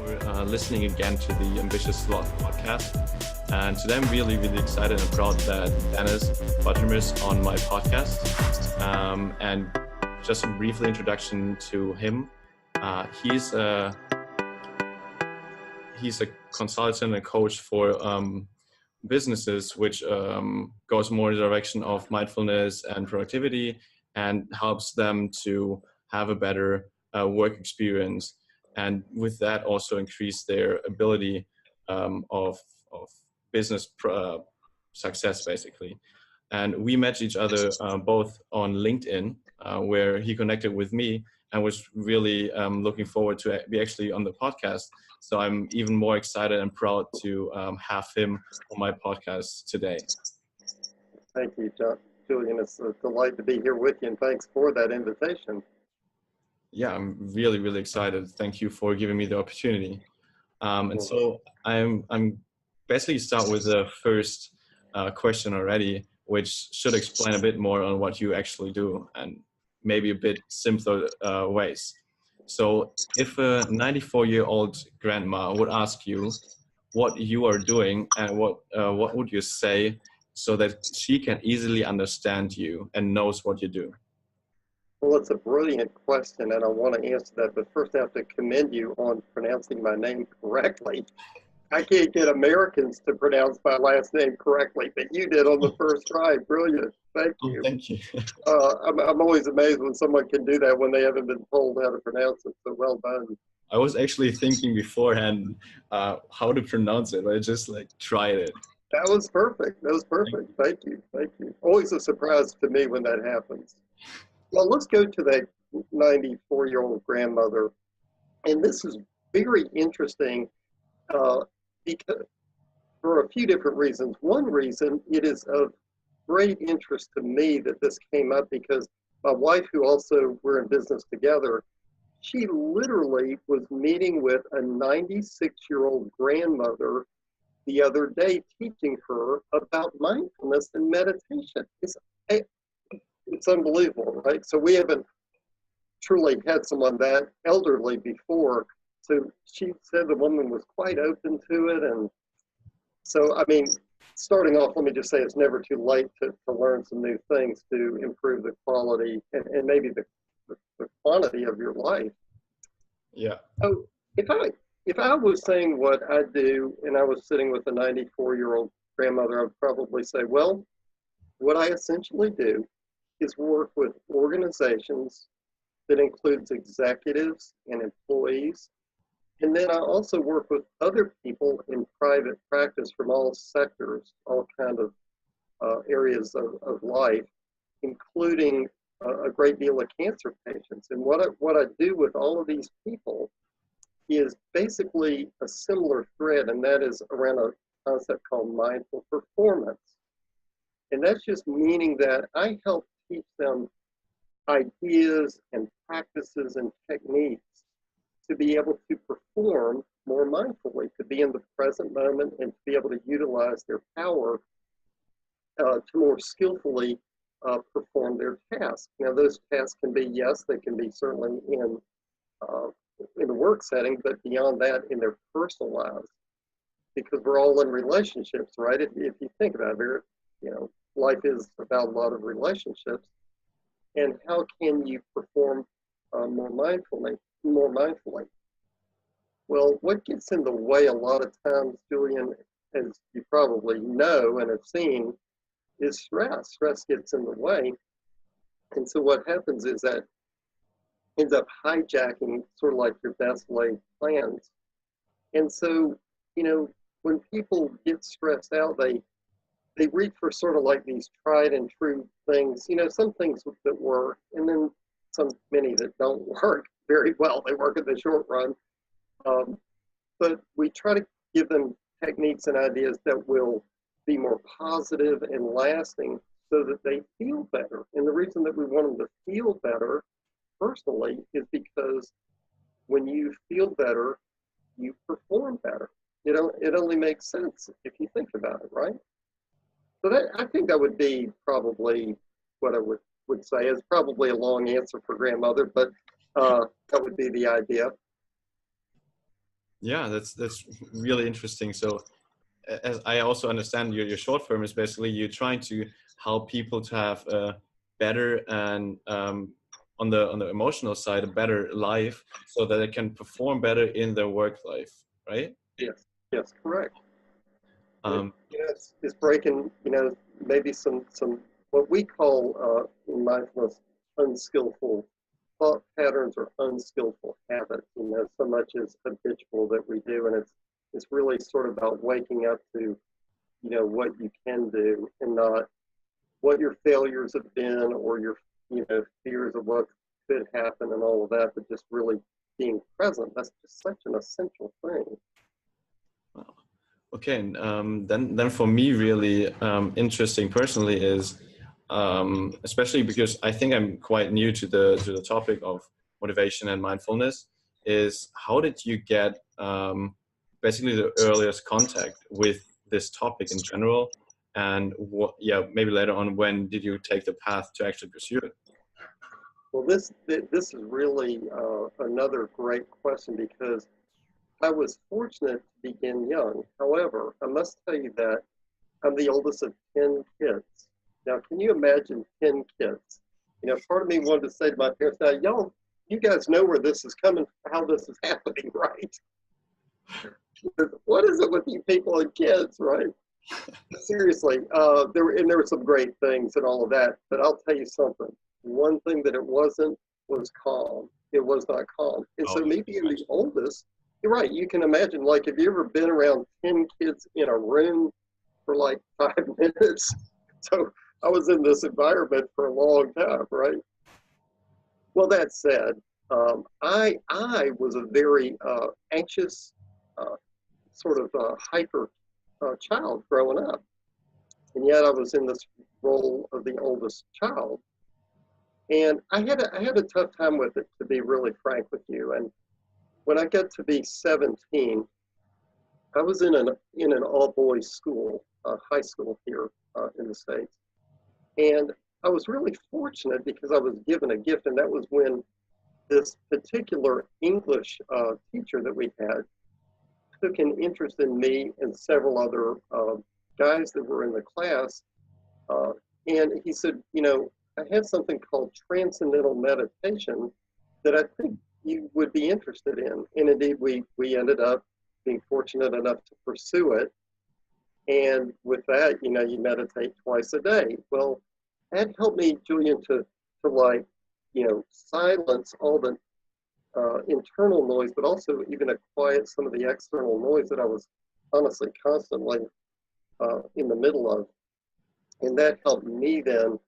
for listening again to the Ambitious Sloth podcast. And today I'm really, really excited and proud that Dennis Buttimer is on my podcast. And just a brief introduction to him. He's a consultant and coach for businesses, which goes more in the direction of mindfulness and productivity and helps them to have a better work experience. And with that also increase their ability of business success, basically. And we met each other both on LinkedIn, where he connected with me and was really looking forward to be actually on the podcast. So I'm even more excited and proud to have him on my podcast today. Thank you, Julian. It's a delight to be here with you, and thanks for that invitation. Yeah, I'm really, really excited. Thank you for giving me the opportunity. And so I'm basically start with the first question already, which should explain a bit more on what you actually do and maybe a bit simpler ways. So if a 94-year-old grandma would ask you what you are doing and what would you say so that she can easily understand you and knows what you do? Well, it's a brilliant question, and I want to answer that, but first I have to commend you on pronouncing my name correctly. I can't get Americans to pronounce my last name correctly, but you did on the first try. Brilliant. Thank you. Oh, thank you. I'm always amazed when someone can do that when they haven't been told how to pronounce it, so well done. I was actually thinking beforehand how to pronounce it, but I just tried it. That was perfect. That was perfect. Thank you. Thank you. Always a surprise to me when that happens. Well, let's go to that 94-year-old grandmother. And this is very interesting because for a few different reasons. One reason, it is of great interest to me that this came up because my wife, who also we're in business together, she literally was meeting with a 96-year-old grandmother the other day, teaching her about mindfulness and meditation. It's unbelievable, right? So we haven't truly had someone that elderly before. So she said the woman was quite open to it. And so, I mean, starting off, let me just say it's never too late to learn some new things to improve the quality and maybe the quantity of your life. Yeah. So if I was saying what I do and I was sitting with a 94-year-old grandmother, I would probably say, well, what I essentially do is work with organizations that includes executives and employees. And then I also work with other people in private practice from all sectors, all kind of areas of life, including a great deal of cancer patients. And what I do with all of these people is basically a similar thread, and that is around a concept called mindful performance. And that's just meaning that I help teach them ideas and practices and techniques to be able to perform more mindfully, to be in the present moment and to be able to utilize their power to more skillfully perform their tasks. Now, those tasks can be, yes, they can be certainly in the work setting, but beyond that, in their personal lives, because we're all in relationships, right? If you think about it, life is about a lot of relationships, and how can you perform more mindfully? Well, what gets in the way a lot of times, Julian, as you probably know and have seen, is stress. Stress gets in the way, and so what happens is that ends up hijacking sort of like your best laid plans. And so, when people get stressed out, they reach for sort of like these tried and true things, some things that work, and then many that don't work very well. They work in the short run. But we try to give them techniques and ideas that will be more positive and lasting so that they feel better. And the reason that we want them to feel better personally is because when you feel better, you perform better. It only makes sense if you think about it, right? So I think that would be probably what I would say. It's probably a long answer for grandmother, but that would be the idea. Yeah, that's really interesting. So as I also understand your short film is basically you're trying to help people to have a better and on the emotional side a better life so that they can perform better in their work life, right? Yes, yes, correct. Um, It's breaking, maybe some what we call in mindfulness unskillful thought patterns or unskillful habits. So much is habitual that we do, and it's really sort of about waking up to, what you can do and not what your failures have been or your, fears of what could happen and all of that, but just really being present. That's just such an essential thing. okay, and then for me really interesting personally is especially because I think I'm quite new to the topic of motivation and mindfulness, is how did you get basically the earliest contact with this topic in general, and what, yeah, maybe later on, when did you take the path to actually pursue it? Well, this is really another great question because I was fortunate to begin young. However, I must tell you that I'm the oldest of 10 kids. Now, can you imagine 10 kids? Part of me wanted to say to my parents, now, you guys know where this is coming, how this is happening, right? What is it with you people and kids, right? Seriously, there were some great things and all of that, but I'll tell you something. One thing that it wasn't was calm. It was not calm. And Oh, so me being the oldest, you're right, you can imagine, like, have you ever been around 10 kids in a room for like 5 minutes? So I was in this environment for a long time, right? Well, that said, I was a very anxious, uh, sort of hyper child growing up. And yet I was in this role of the oldest child. And I had a tough time with it, to be really frank with you. And when I got to be 17, I was in an all boys school, high school here in the States. And I was really fortunate because I was given a gift, and that was when this particular English teacher that we had took an interest in me and several other guys that were in the class. Uh, and he said, I have something called transcendental meditation that I think you would be interested in. And indeed, we ended up being fortunate enough to pursue it. And with that, you meditate twice a day. Well, that helped me, Julian, to like, silence all the internal noise, but also even to quiet some of the external noise that I was honestly constantly in the middle of. And that helped me then,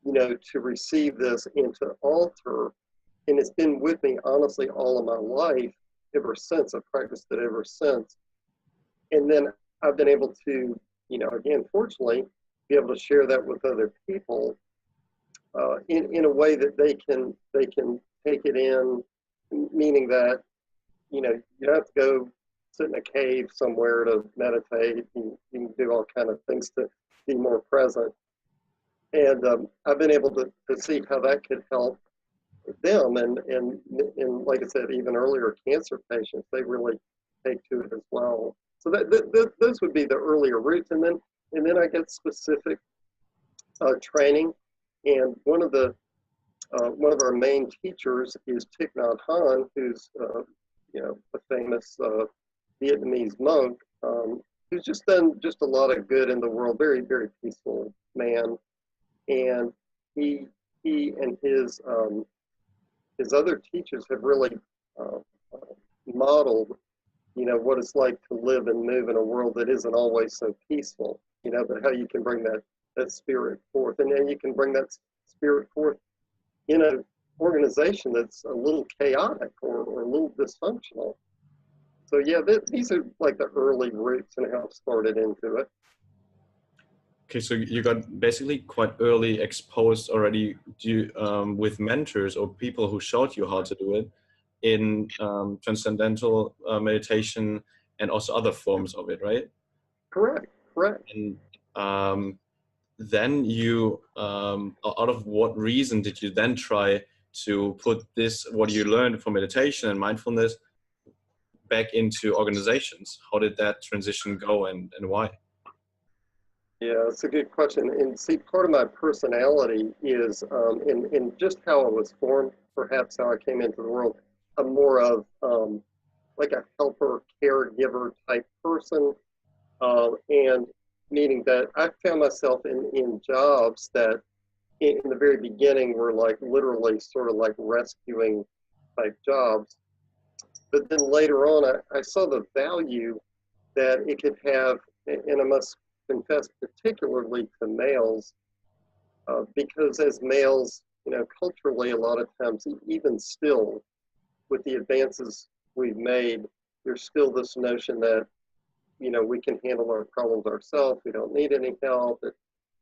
to receive this and to alter. And it's been with me, honestly, all of my life ever since. I've practiced it ever since. And then I've been able to, again, fortunately, be able to share that with other people in a way that they can take it in, meaning that, you don't have to go sit in a cave somewhere to meditate. You can do all kind of things to be more present. And I've been able to see how that could help them. And like I said, even earlier cancer patients, they really take to it as well. So those would be the earlier roots. And then I get specific training. And one of our main teachers is Thich Nhat Hanh, who's a famous Vietnamese monk, who's just done just a lot of good in the world. Very, very peaceful man. And he and his other teachers have really modeled, what it's like to live and move in a world that isn't always so peaceful, but how you can bring that spirit forth. And then you can bring that spirit forth in an organization that's a little chaotic or a little dysfunctional. So yeah, these are like the early roots and how I started into it. okay, so you got basically quite early exposed already with mentors or people who showed you how to do it in transcendental meditation and also other forms of it, right? Correct. And then you, out of what reason did you then try to put this, what you learned from meditation and mindfulness, back into organizations. How did that transition go, and why? Yeah, it's a good question. And see, part of my personality is, in just how I was formed, perhaps how I came into the world, I'm more of like a helper, caregiver type person. And meaning that I found myself in jobs that in the very beginning were like literally sort of like rescuing type jobs. But then later on, I saw the value that it could have, and I must confess, particularly to males, because as males, culturally, a lot of times, even still, with the advances we've made, there's still this notion that, we can handle our problems ourselves. We don't need any help. It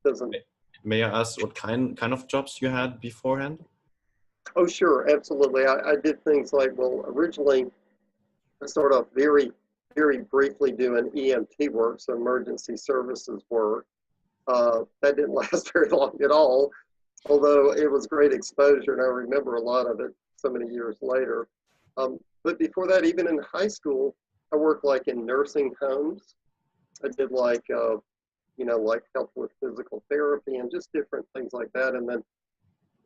doesn't. May I ask what kind of jobs you had beforehand? Oh, sure, absolutely. I did things like, well, originally, I started off very, very briefly doing EMT work, so emergency services work. That didn't last very long at all, although it was great exposure, and I remember a lot of it so many years later. But before that, even in high school, I worked like in nursing homes. I did like, like help with physical therapy and just different things like that. And then,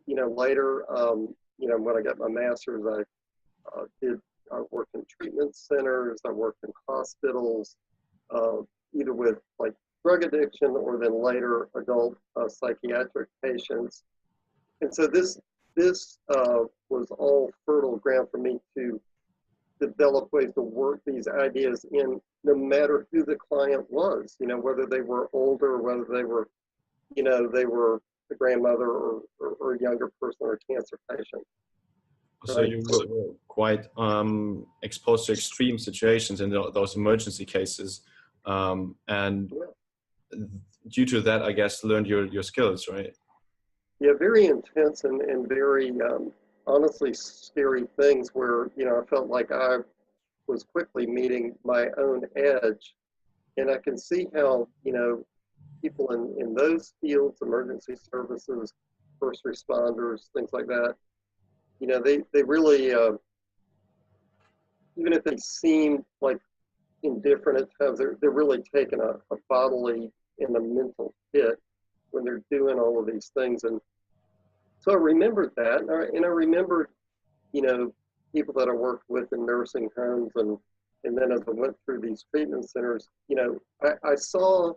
later, when I got my master's, I worked in treatment centers, I worked in hospitals, either with like drug addiction or then later adult psychiatric patients. And so this was all fertile ground for me to develop ways to work these ideas in, no matter who the client was, whether they were older, whether they were, they were a grandmother or a younger person or a cancer patient. So you were quite exposed to extreme situations in those emergency cases, and due to that, I guess, learned your skills, right? Yeah, very intense and very honestly scary things where, I felt like I was quickly meeting my own edge. And I can see how, people in those fields, emergency services, first responders, things like that, they really, even if they seem like indifferent at times, they're really taking a bodily and a mental hit when they're doing all of these things. And so I remembered that, and I remembered, people that I worked with in nursing homes, and then as I went through these treatment centers, I saw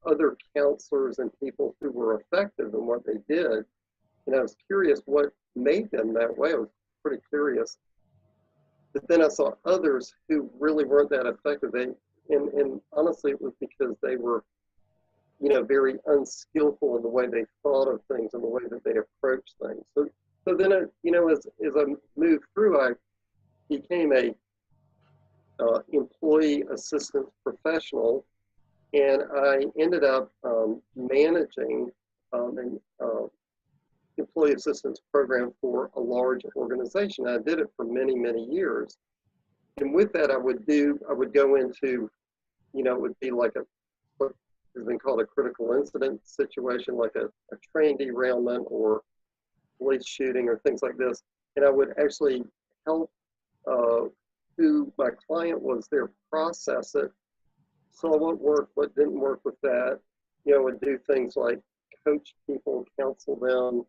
other counselors and people who were effective in what they did, and I was curious what made them that way. I was pretty curious. But then I saw others who really weren't that effective. And honestly, it was because they were, very unskillful in the way they thought of things and the way that they approached things. So then, as I moved through, I became a employee assistance professional, and I ended up managing an employee assistance program for a large organization. I did it for many, many years. And with that, I would go into, it would be like what has been called a critical incident situation, like a train derailment or police shooting or things like this. And I would actually help who my client was there process it, saw what worked, what didn't work with that, would do things like coach people, counsel them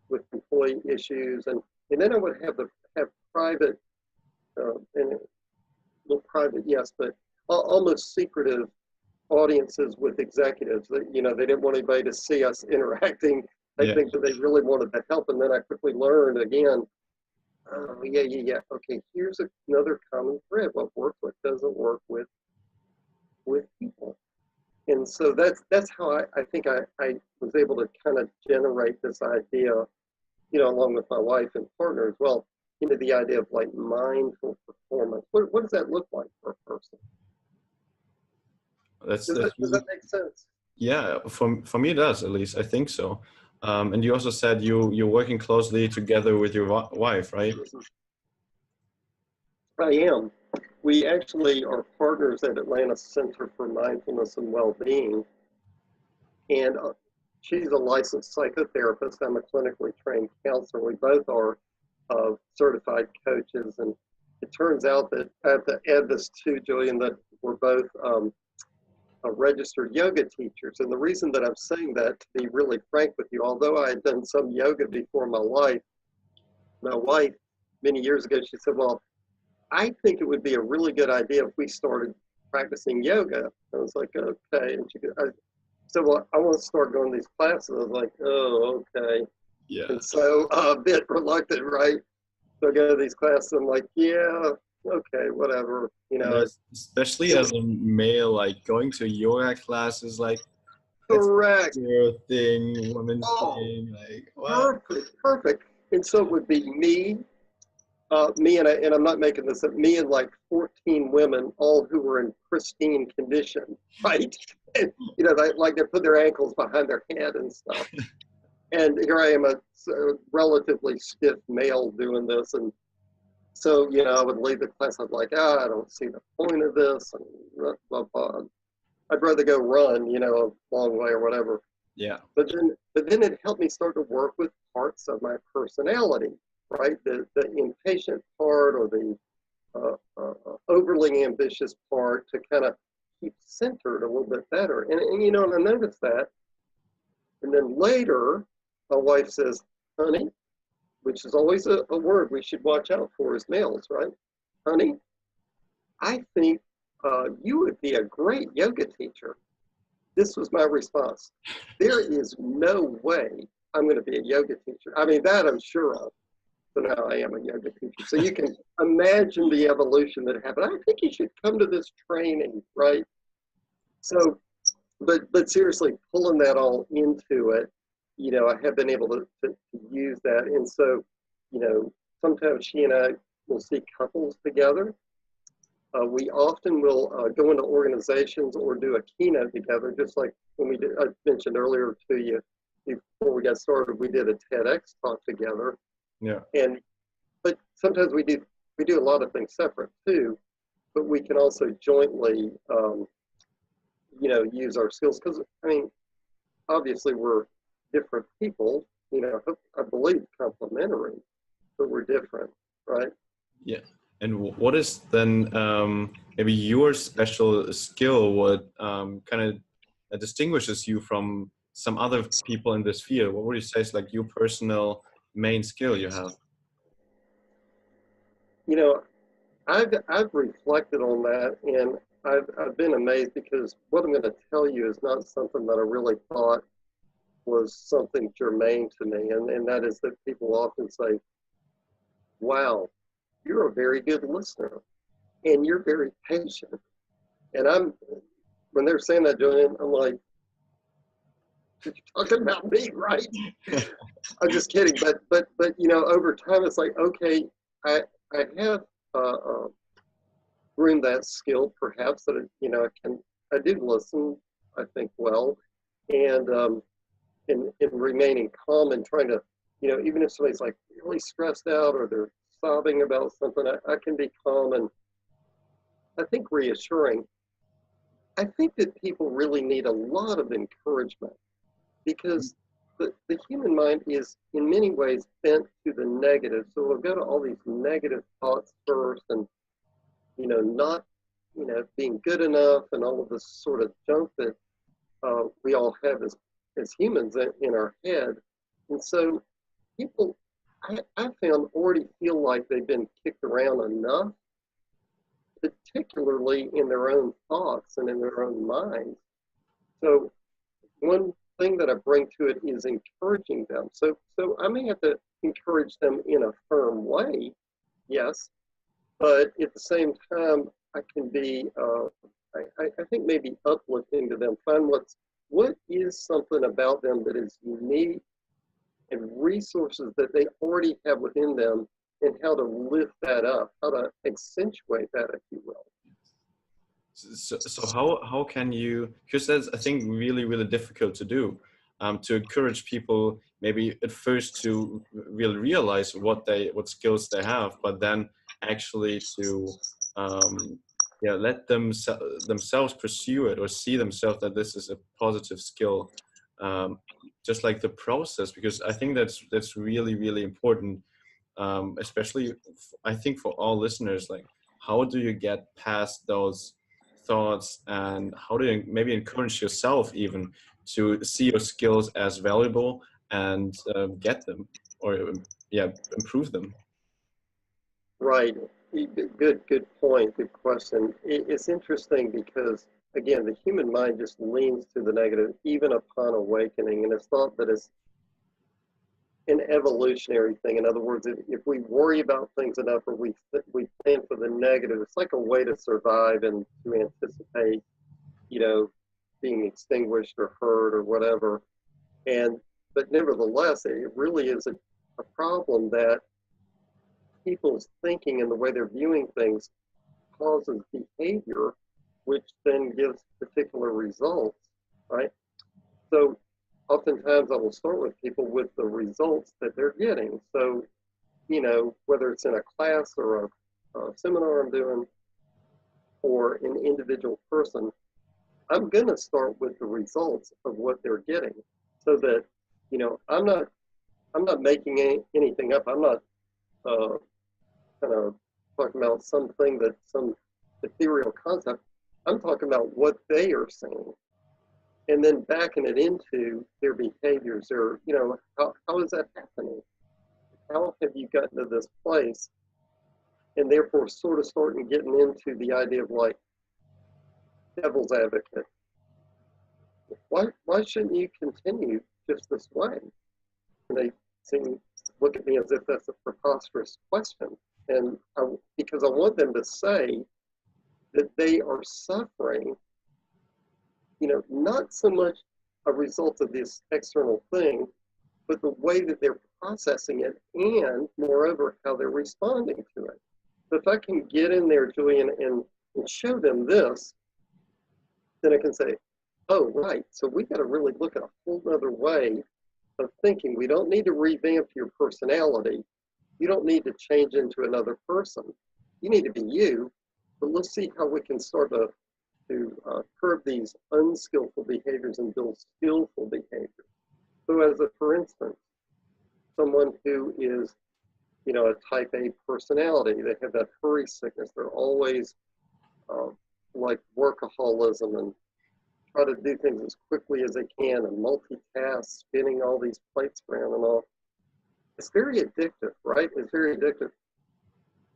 with employee issues. And then I would have private, and well, private, yes, but almost secretive audiences with executives that, they didn't want anybody to see us interacting. They think that they really wanted to help. And then I quickly learned again, oh, yeah. Okay, here's another common thread. What works, what doesn't work with people. And so that's how I think I was able to kind of generate this idea, along with my wife and partner as well, into the idea of like mindful performance. What does that look like for a person? Does that make sense? Yeah, for me it does, at least I think so. And you also said you're working closely together with your wife, right? I am. We actually are partners at Atlanta Center for Mindfulness and Wellbeing, and she's a licensed psychotherapist. I'm a clinically trained counselor. We both are certified coaches, and it turns out that I have to add this too, Julian, that we're both registered yoga teachers. And the reason that I'm saying that, to be really frank with you, although I had done some yoga before my wife, many years ago, she said, well, I think it would be a really good idea if we started practicing yoga. I was like, okay. And I said, well, I want to start going to these classes. I was like, oh, okay. Yeah. And so a bit reluctant, right? So I go to these classes. I'm like, yeah, okay, whatever. You know, especially as a male, like going to yoga classes, like correct. Your thing, woman's Oh, thing, like wow. perfect. And so it would be me, and I'm not making this up, me and like 14 women, all who were in pristine condition, right? And, you know, they put their ankles behind their head and stuff. And here I am, a relatively stiff male doing this. And so, you know, I would leave the class, I'd like, I don't see the point of this. And blah, blah, blah. I'd rather go run, you know, a long way or whatever. Yeah. But then it helped me start to work with parts of my personality, right? The impatient part, or the overly ambitious part, to kind of keep centered a little bit better. And you know, and I noticed that. And then later, my wife says, honey, which is always a word we should watch out for as males, right? Honey, I think you would be a great yoga teacher. This was my response. There is no way I'm going to be a yoga teacher. I mean, that I'm sure of. So now I am a yoga teacher. So you can imagine the evolution that happened. I think you should come to this training, right? So, but seriously, pulling that all into it, you know, I have been able to use that. And so, you know, sometimes she and I will see couples together. We often will go into organizations or do a keynote together, just like when we did, I mentioned earlier to you, before we got started, we did a TEDx talk together. Yeah. But sometimes we do a lot of things separate too, but we can also jointly, you know, use our skills. Because, I mean, obviously we're different people, you know, I believe complementary, but we're different, right? Yeah. And what is then maybe your special skill? What kind of distinguishes you from some other people in this field? What would you say is like your personal main skill you have? You know, I've reflected on that, and I've been amazed, because what I'm going to tell you is not something that I really thought was something germane to me, and that is that people often say, wow, you're a very good listener, and you're very patient. And when they're saying that, Julian, I'm like, you're talking about me, right? I'm just kidding. But you know, over time, it's like, okay, I have groomed that skill, perhaps, that you know, I do listen, I think, well, and in remaining calm and trying to, you know, even if somebody's like really stressed out or they're sobbing about something, I can be calm and I think reassuring. I think that people really need a lot of encouragement, because the human mind is in many ways bent to the negative. So we'll go to all these negative thoughts first, and, you know, not, you know, being good enough and all of this sort of junk that we all have as humans in our head. And so people, I found, already feel like they've been kicked around enough, particularly in their own thoughts and in their own minds. So one thing that I bring to it is encouraging them. So I may have to encourage them in a firm way, yes, but at the same time, I can be, I think, maybe uplifting to them, find what is something about them that is unique, and resources that they already have within them, and how to lift that up, how to accentuate that, if you will. So how can you, because that's, I think, really, really difficult to do, to encourage people maybe at first to really realize what skills they have, but then actually to let themselves pursue it, or see themselves that this is a positive skill, just like the process, because I think that's really, really important. especially I think for all listeners, like how do you get past those thoughts, and how do you maybe encourage yourself even to see your skills as valuable and get them, or yeah, improve them? Right. Good point. Good question. It's interesting because, again, the human mind just leans to the negative even upon awakening. And it's thought that it's an evolutionary thing. In other words, if we worry about things enough, or we plan for the negative, it's like a way to survive and to anticipate, you know, being extinguished or hurt or whatever. But nevertheless, it really is a problem that people's thinking and the way they're viewing things causes behavior, which then gives particular results, right? So oftentimes I will start with people with the results that they're getting. So, you know, whether it's in a class or a seminar I'm doing or an individual person, I'm going to start with the results of what they're getting, so that, you know, I'm not making anything up. I'm not kind of talking about something that some ethereal concept. I'm talking about what they are saying, and then backing it into their behaviors, or, you know, how is that happening? How have you gotten to this place? And therefore sort of starting getting into the idea of like devil's advocate. Why shouldn't you continue just this way? And they look at me as if that's a preposterous question. And because I want them to say that they are suffering, you know, not so much a result of this external thing, but the way that they're processing it, and moreover, how they're responding to it. So if I can get in there, Julian, and show them this, then I can say, oh, right, so we got to really look at a whole other way of thinking. We don't need to revamp your personality. You don't need to change into another person. You need to be you, but let's see how we can start to curb these unskillful behaviors and build skillful behaviors. So as a, for instance, someone who is, you know, a type A personality, they have that hurry sickness. They're always like workaholism and try to do things as quickly as they can and multitask, spinning all these plates around and all. It's very addictive, right? It's very addictive.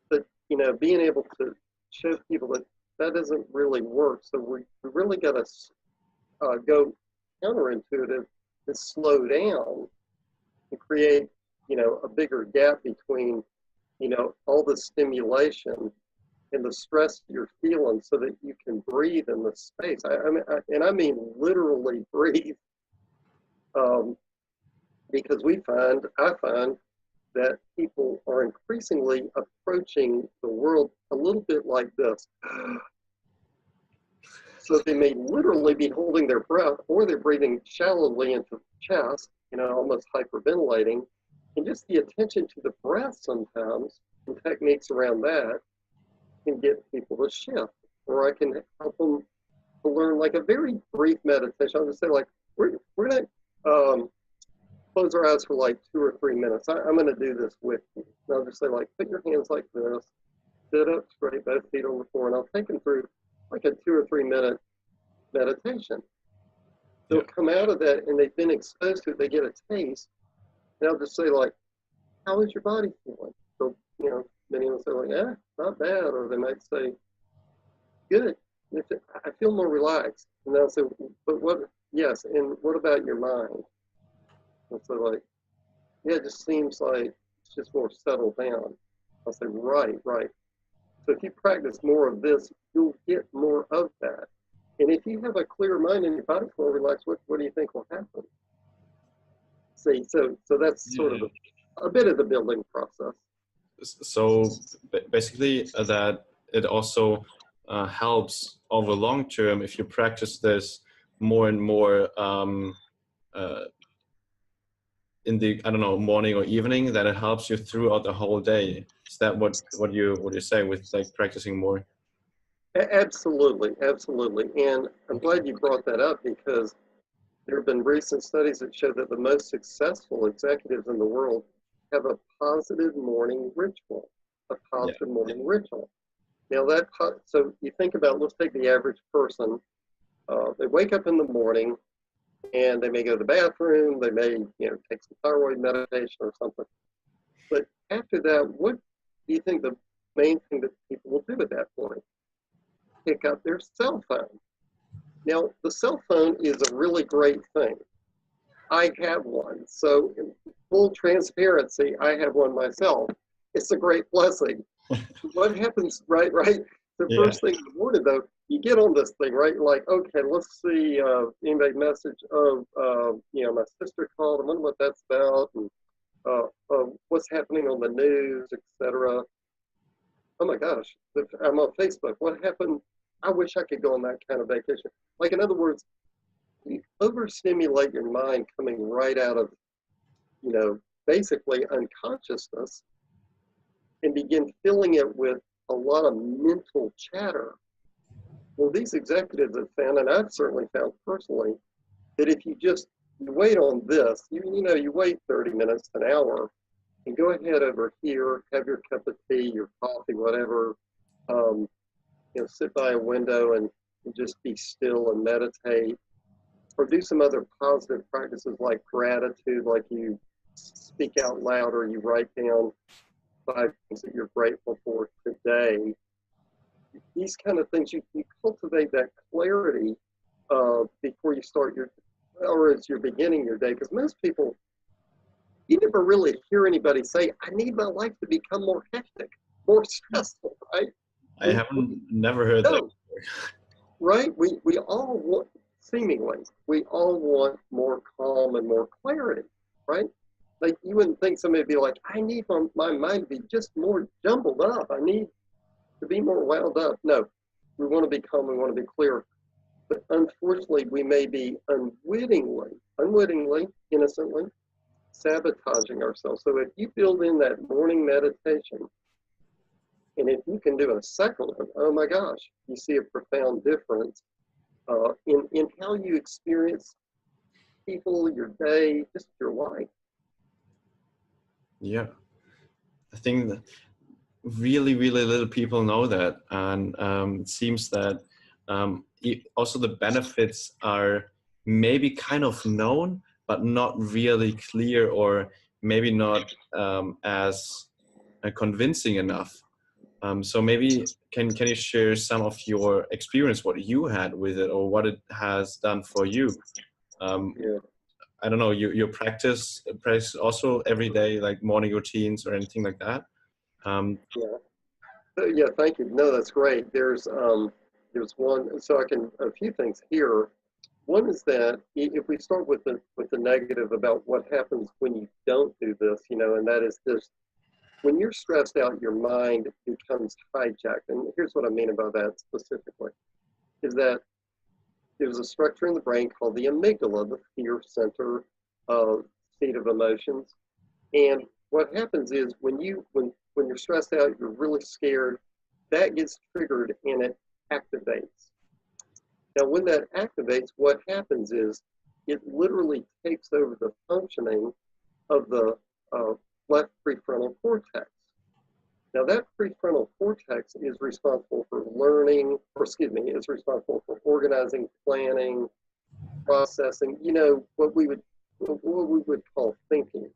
But, you know, being able to show people that that doesn't really work. So we really got to go counterintuitive and slow down and create, you know, a bigger gap between, you know, all the stimulation and the stress you're feeling, so that you can breathe in the space. I mean literally breathe, because I find that people are increasingly approaching the world a little bit like this. So they may literally be holding their breath, or they're breathing shallowly into the chest, you know, almost hyperventilating. And just the attention to the breath sometimes, and techniques around that, can get people to shift. Or I can help them to learn like a very brief meditation. I'll just say, like, we're going to close our eyes for like 2 or 3 minutes. I'm going to do this with you. And I'll just say, like, put your hands like this, sit up straight, both feet on the floor, and I'll take them through like a 2 or 3 minute meditation. They'll come out of that, and they've been exposed to it. They get a taste. And I'll just say, like, how is your body feeling? So, you know, many will say, like, not bad. Or they might say, good. I feel more relaxed. And they'll say, but what, yes, and what about your mind? And so, like, yeah, it just seems like it's just more settled down. I'll say, right. So if you practice more of this, you'll get more of that. And if you have a clear mind and your body's more relaxed, what do you think will happen? See, so that's sort of a bit of the building process. So basically that it also helps over long term if you practice this more and more in the, I don't know, morning or evening, that it helps you throughout the whole day. Is that what you say with like practicing more? Absolutely. And I'm glad you brought that up, because there have been recent studies that show that the most successful executives in the world have a positive morning ritual, a Yeah. positive morning ritual. Now so you think about, let's take the average person. They wake up in the morning and they may go to the bathroom, they may, take some thyroid medication or something. But after that, what do you think the main thing that people will do at that point? Pick up their cell phone. Now, the cell phone is a really great thing. I have one. So in full transparency, I have one myself. It's a great blessing. What happens, right? The Yeah. first thing in the morning, though, you get on this thing, right? You're like, okay, let's see, anybody message of, my sister called. I wonder what that's about, and what's happening on the news, etc. Oh my gosh, I'm on Facebook. What happened? I wish I could go on that kind of vacation. Like, in other words, you overstimulate your mind coming right out of, basically unconsciousness, and begin filling it with a lot of mental chatter. Well, these executives have found, and I've certainly found personally, that if you wait on this, you wait 30 minutes, an hour, and go ahead over here, have your cup of tea, your coffee, whatever, sit by a window and just be still and meditate, or do some other positive practices like gratitude, like you speak out loud or you write down 5 things that you're grateful for today. These kind of things, you cultivate that clarity before you start or as you're beginning your day. Because most people, you never really hear anybody say, I need my life to become more hectic, more stressful, right? I haven't never heard that before. Right? We all want, seemingly, we all want more calm and more clarity, right? Like, you wouldn't think somebody would be like, I need my mind to be just more jumbled up. I need to be more wound up. No, we want to be calm, we want to be clear. But unfortunately, we may be unwittingly, innocently, sabotaging ourselves. So if you build in that morning meditation, and if you can do a second one, oh my gosh, you see a profound difference in how you experience people, your day, just your life. Yeah. I think that really, really little people know that. And it seems that also the benefits are maybe kind of known, but not really clear, or maybe not as convincing enough. So maybe can you share some of your experience, what you had with it, or what it has done for you? Yeah. I don't know, you practice also every day, like morning routines or anything like that? Yeah, thank you. No, that's great. There's one, so a few things here. One is that if we start with the negative about what happens when you don't do this, and that is this: when you're stressed out, your mind becomes hijacked. And here's what I mean about that specifically: is that there's a structure in the brain called the amygdala, the fear center, seat of emotions. And what happens is when you're stressed out, you're really scared, that gets triggered and it activates. Now, when that activates, what happens is it literally takes over the functioning of the left prefrontal cortex. Now, that prefrontal cortex is responsible for learning, is responsible for organizing, planning, processing, what we would call thinking.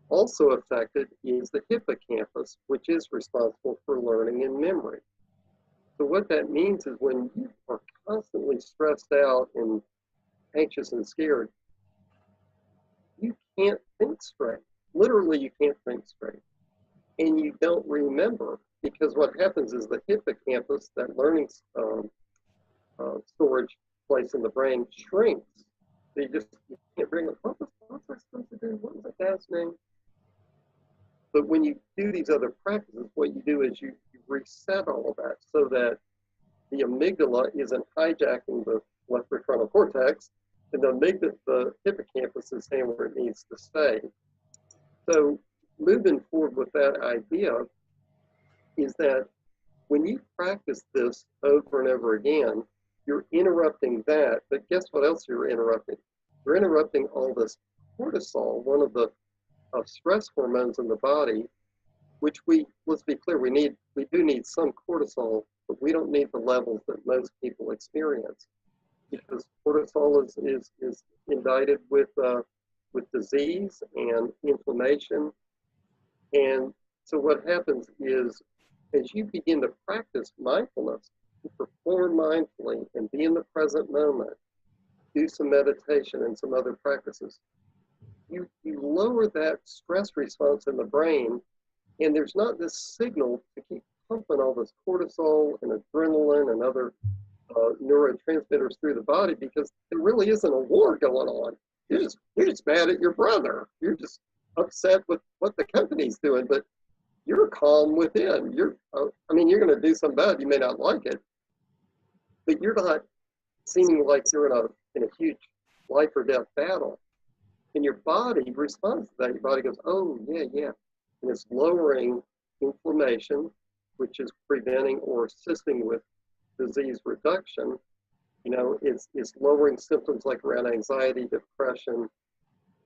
Also affected is the hippocampus, which is responsible for learning and memory. So what that means is when you are constantly stressed out and anxious and scared, you can't think straight. Literally, you can't think straight. And you don't remember, because what happens is the hippocampus, that learning storage place in the brain, shrinks. So you can't bring it. What was I supposed to do? What was the guy's name? But when you do these other practices, what you do is you reset all of that so that the amygdala isn't hijacking the left prefrontal cortex, and the hippocampus is staying where it needs to stay. So moving forward with that idea is that when you practice this over and over again, you're interrupting that, but guess what else you're interrupting? You're interrupting all this cortisol, one of the of stress hormones in the body, which let's be clear, we do need some cortisol, but we don't need the levels that most people experience, because cortisol is indicted with disease and inflammation. And so what happens is, as you begin to practice mindfulness, to perform mindfully and be in the present moment, do some meditation and some other practices, you lower that stress response in the brain, and there's not this signal to keep pumping all this cortisol and adrenaline and other neurotransmitters through the body, because there really isn't a war going on. You're just mad at your brother. You're just upset with what the company's doing, but you're calm within. You're going to do some bad. You may not like it, but you're not seeming like you're in a huge life or death battle. And your body responds to that. Your body goes, oh, yeah. And it's lowering inflammation, which is preventing or assisting with disease reduction. It's lowering symptoms like around anxiety, depression.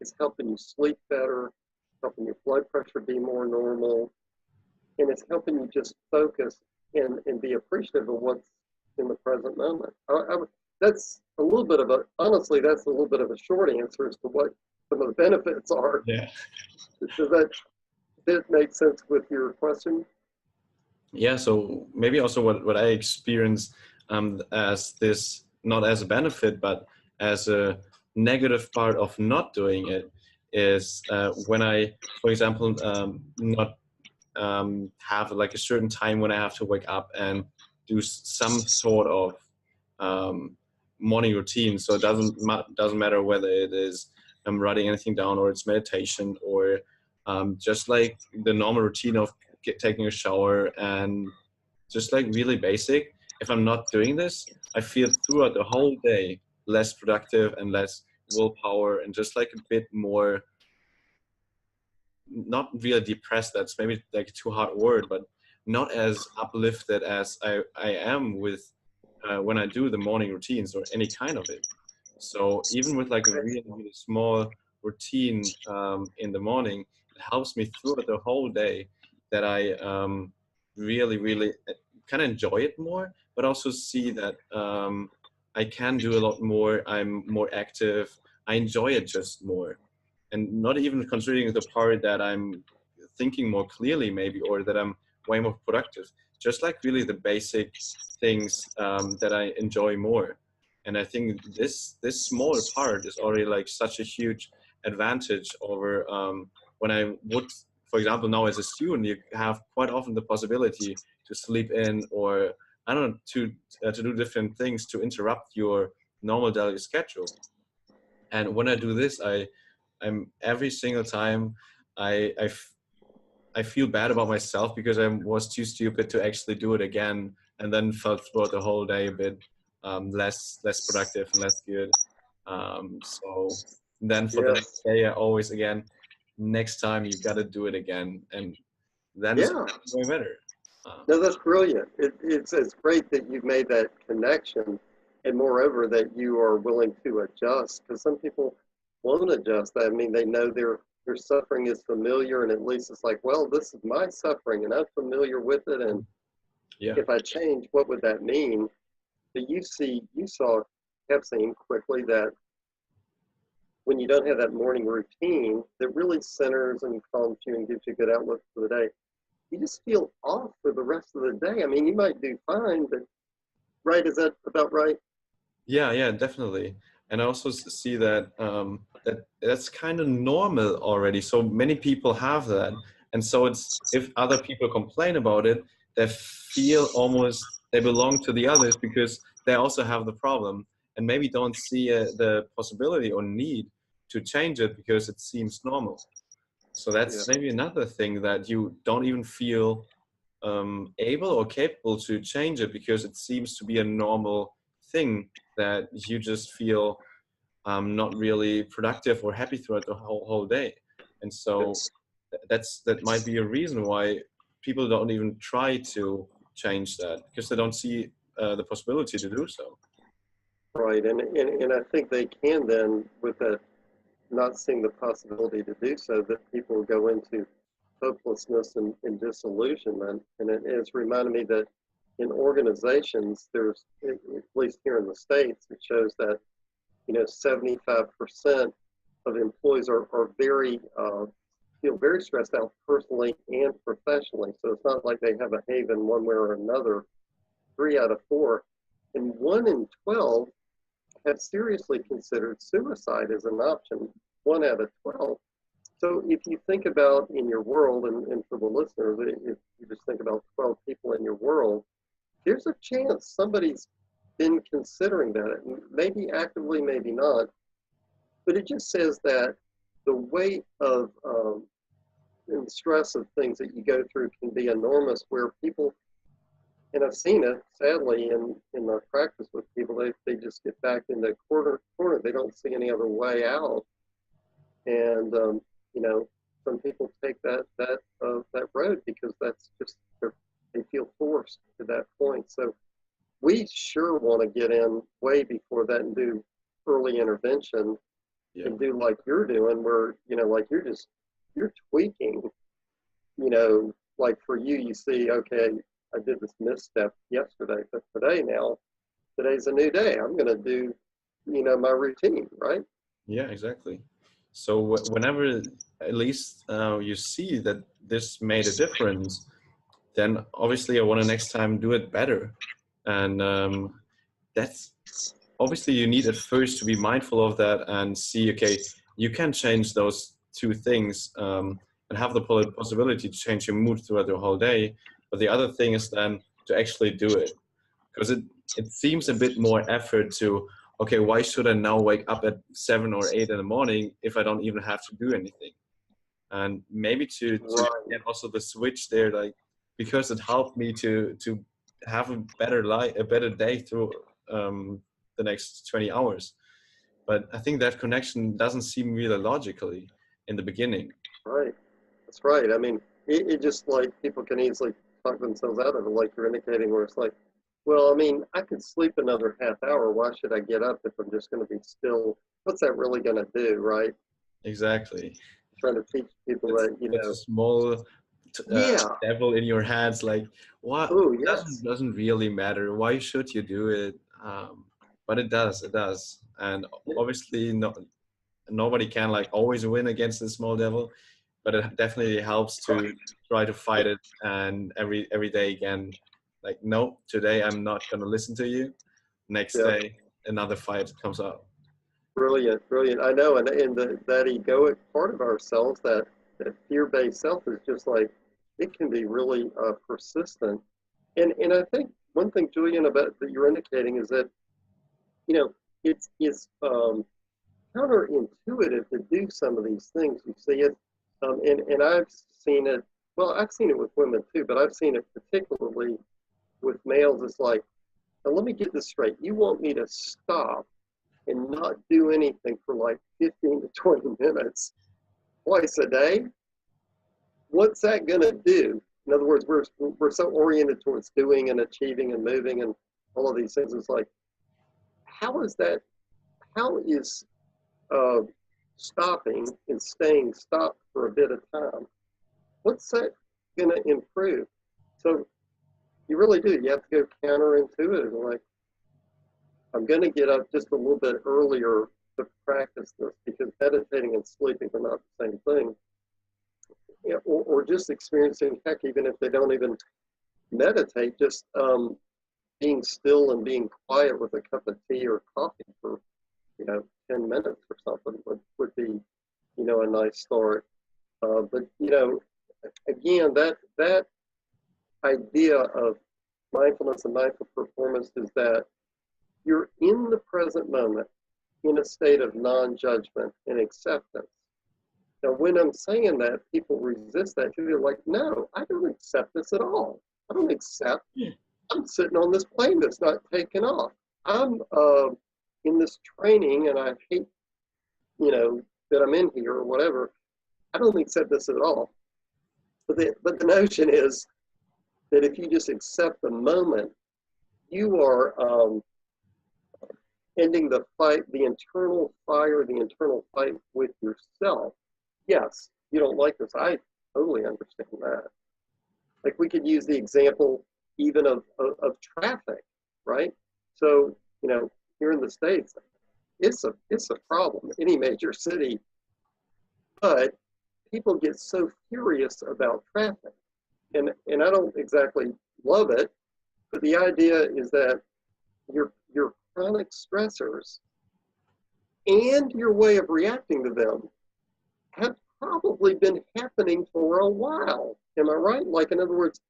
It's helping you sleep better, helping your blood pressure be more normal. And it's helping you just focus and be appreciative of what's in the present moment. That's a little bit of a short answer as to what some of the benefits are. Yeah. Does that make sense with your question? Yeah, so maybe also what I experience as this, not as a benefit, but as a negative part of not doing it, is when I, for example, not have like a certain time when I have to wake up and do some sort of morning routine. So it doesn't matter whether it is writing anything down, or it's meditation, or just like the normal routine of taking a shower, and just like really basic. If I'm not doing this, I feel throughout the whole day less productive and less willpower, and just like a bit more, not really depressed, that's maybe like a too hard word, but not as uplifted as I am with when I do the morning routines or any kind of it. So even with like a really, really small routine in the morning, it helps me throughout the whole day, that I really, really kind of enjoy it more, but also see that I can do a lot more. I'm more active. I enjoy it just more. And not even considering the part that I'm thinking more clearly maybe, or that I'm way more productive. Just like really the basic things that I enjoy more. And I think this small part is already like such a huge advantage over when I would, for example, now as a student, you have quite often the possibility to sleep in, or I don't know, to do different things to interrupt your normal daily schedule. And when I do this, I'm every single time I feel bad about myself, because I was too stupid to actually do it again, and then felt throughout the whole day a bit less productive and less good. So then for the next day, I always again, next time you got to do it again, and then it's way better. No, that's brilliant. It's great that you've made that connection, and moreover that you are willing to adjust, because some people won't adjust. I mean, they know their suffering is familiar, and at least it's like, well, this is my suffering, and I'm familiar with it, and if I change, what would that mean? But have seen quickly that when you don't have that morning routine that really centers and calms you and gives you a good outlook for the day, you just feel off for the rest of the day. I mean, you might do fine, but right, is that about right? Yeah, definitely. And I also see that that's kind of normal already. So many people have that, and so it's, if other people complain about it, they feel almost they belong to the others, because they also have the problem, and maybe don't see the possibility or need to change it because it seems normal. So that's maybe another thing, that you don't even feel able or capable to change it, because it seems to be a normal thing, that you just feel not really productive or happy throughout the whole day. And so that might be a reason why people don't even try to change that, because they don't see the possibility to do so. Right, and I think they can then, with that not seeing the possibility to do so, that people go into hopelessness and disillusionment. And it's reminded me that in organizations, there's, at least here in the States, it shows that, 75% of employees are very, feel very stressed out personally and professionally. So it's not like they have a haven one way or another. 3 out of 4. And 1 in 12 have seriously considered suicide as an option, 1 out of 12. So if you think about in your world, and for the listeners, if you just think about 12 people in your world, there's a chance somebody's been considering that, maybe actively, maybe not. But it just says that the weight of and stress of things that you go through can be enormous, where people, and I've seen it, sadly, in my practice with people, they just get back in the corner. They don't see any other way out. And, some people take that road because that's just, they feel forced to that point. So we sure want to get in way before that and do early intervention, and do like you're doing, where, like you're tweaking, like for you, you see, okay, I did this misstep yesterday, but today's a new day. I'm going to do, my routine, right? Yeah, exactly. So whenever at least you see that this made a difference, then obviously I want to next time do it better. And that's obviously you need at first to be mindful of that and see, okay, you can change those two things and have the possibility to change your mood throughout the whole day. But the other thing is then to actually do it, because it seems a bit more effort to, okay, why should I now wake up at 7 or 8 in the morning if I don't even have to do anything? And maybe to get also the switch there, like, because it helped me to have a better life, a better day through the next 20 hours. But I think that connection doesn't seem really logically in the beginning. Right. That's right. I mean, it just, like, people can easily talk themselves out of it, like you're indicating, where it's like, well, I mean, I could sleep another half hour. Why should I get up if I'm just going to be still? What's that really going to do, right? Exactly. Trying to teach people that, It's a small devil in your hands, like, what? Doesn't really matter. Why should you do it? But it does. And obviously, nobody can like always win against the small devil, but it definitely helps to try to fight it. And every day again, like, no, today I'm not going to listen to you. Next day, another fight comes up. Brilliant. I know. And that egoic part of ourselves, that fear-based self, is just like, it can be really persistent. And I think one thing, Julian, about that you're indicating is that, it's counterintuitive to do some of these things. You see it, and I've seen it. Well, I've seen it with women too, but I've seen it particularly with males. It's like, now let me get this straight. You want me to stop and not do anything for like 15 to 20 minutes twice a day? What's that going to do? In other words, we're so oriented towards doing and achieving and moving and all of these things. It's like, how is stopping and staying stopped for a bit of time, what's that going to improve? So you really do. You have to go counterintuitive. Like, I'm going to get up just a little bit earlier to practice this, because meditating and sleeping are not the same thing. Or just experiencing, heck, even if they don't even meditate, just being still and being quiet with a cup of tea or coffee for 10 minutes or something would be a nice start. But again, that idea of mindfulness and mindful performance is that you're in the present moment in a state of non-judgment and acceptance. Now, when I'm saying that, people resist that too. They're like, no, I don't accept this at all. I don't accept. I'm sitting on this plane that's not taking off. I'm in this training, and I hate, that I'm in here or whatever. I don't accept this at all. But the notion is that if you just accept the moment, you are ending the fight, the internal fire, the internal fight with yourself. Yes, you don't like this. I totally understand that. Like we could use the example even of traffic, right? So, you know, here in the States, it's a problem, any major city, but people get so furious about traffic. And I don't exactly love it, but the idea is that your chronic stressors and your way of reacting to them have probably been happening for a while. Am I right? Like, in other words,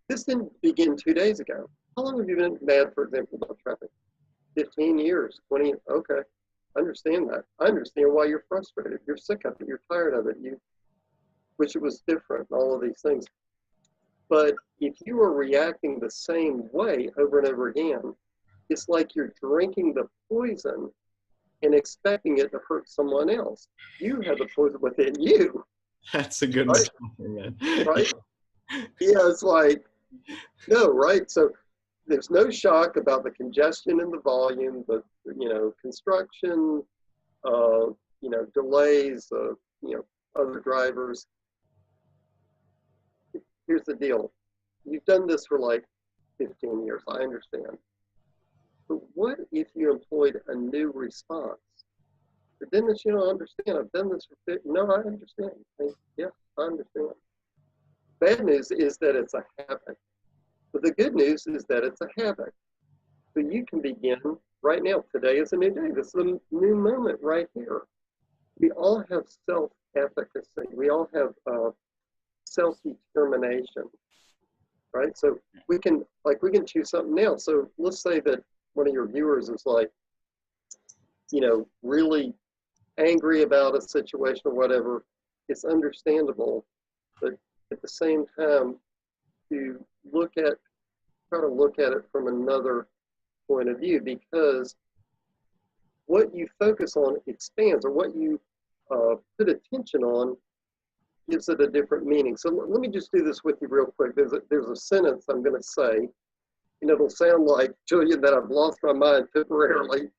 this didn't begin 2 days ago. How long have you been mad, for example, about traffic? 15 years, 20, okay. I understand that. I understand why you're frustrated. You're sick of it. You're tired of it. You wish it was different, all of these things. But if you are reacting the same way over and over again, it's like you're drinking the poison and expecting it to hurt someone else. You have the poison within you. That's a good right? man. Right? Yeah, it's like, no, right? So there's no shock about the congestion and the volume, but, you know, construction, you know, delays, you know, other drivers. Here's the deal. You've done this for like 15 years, I understand. But what if you employed a new response? But Dennis, you don't understand. I've done this for 15. No, I understand. Yeah, I understand. Bad news is that it's a habit. But the good news is that it's a habit. So you can begin right now. Today is a new day. This is a new moment right here. We all have self-efficacy. We all have self-determination, right? So we can choose something now. So let's say that one of your viewers is like, you know, really angry about a situation or whatever. It's understandable, but at the same time, to try to look at it from another point of view, because what you focus on expands, or what you put attention on gives it a different meaning. So let me just do this with you real quick. There's a sentence I'm going to say, and it'll sound like, Julian, that I've lost my mind temporarily,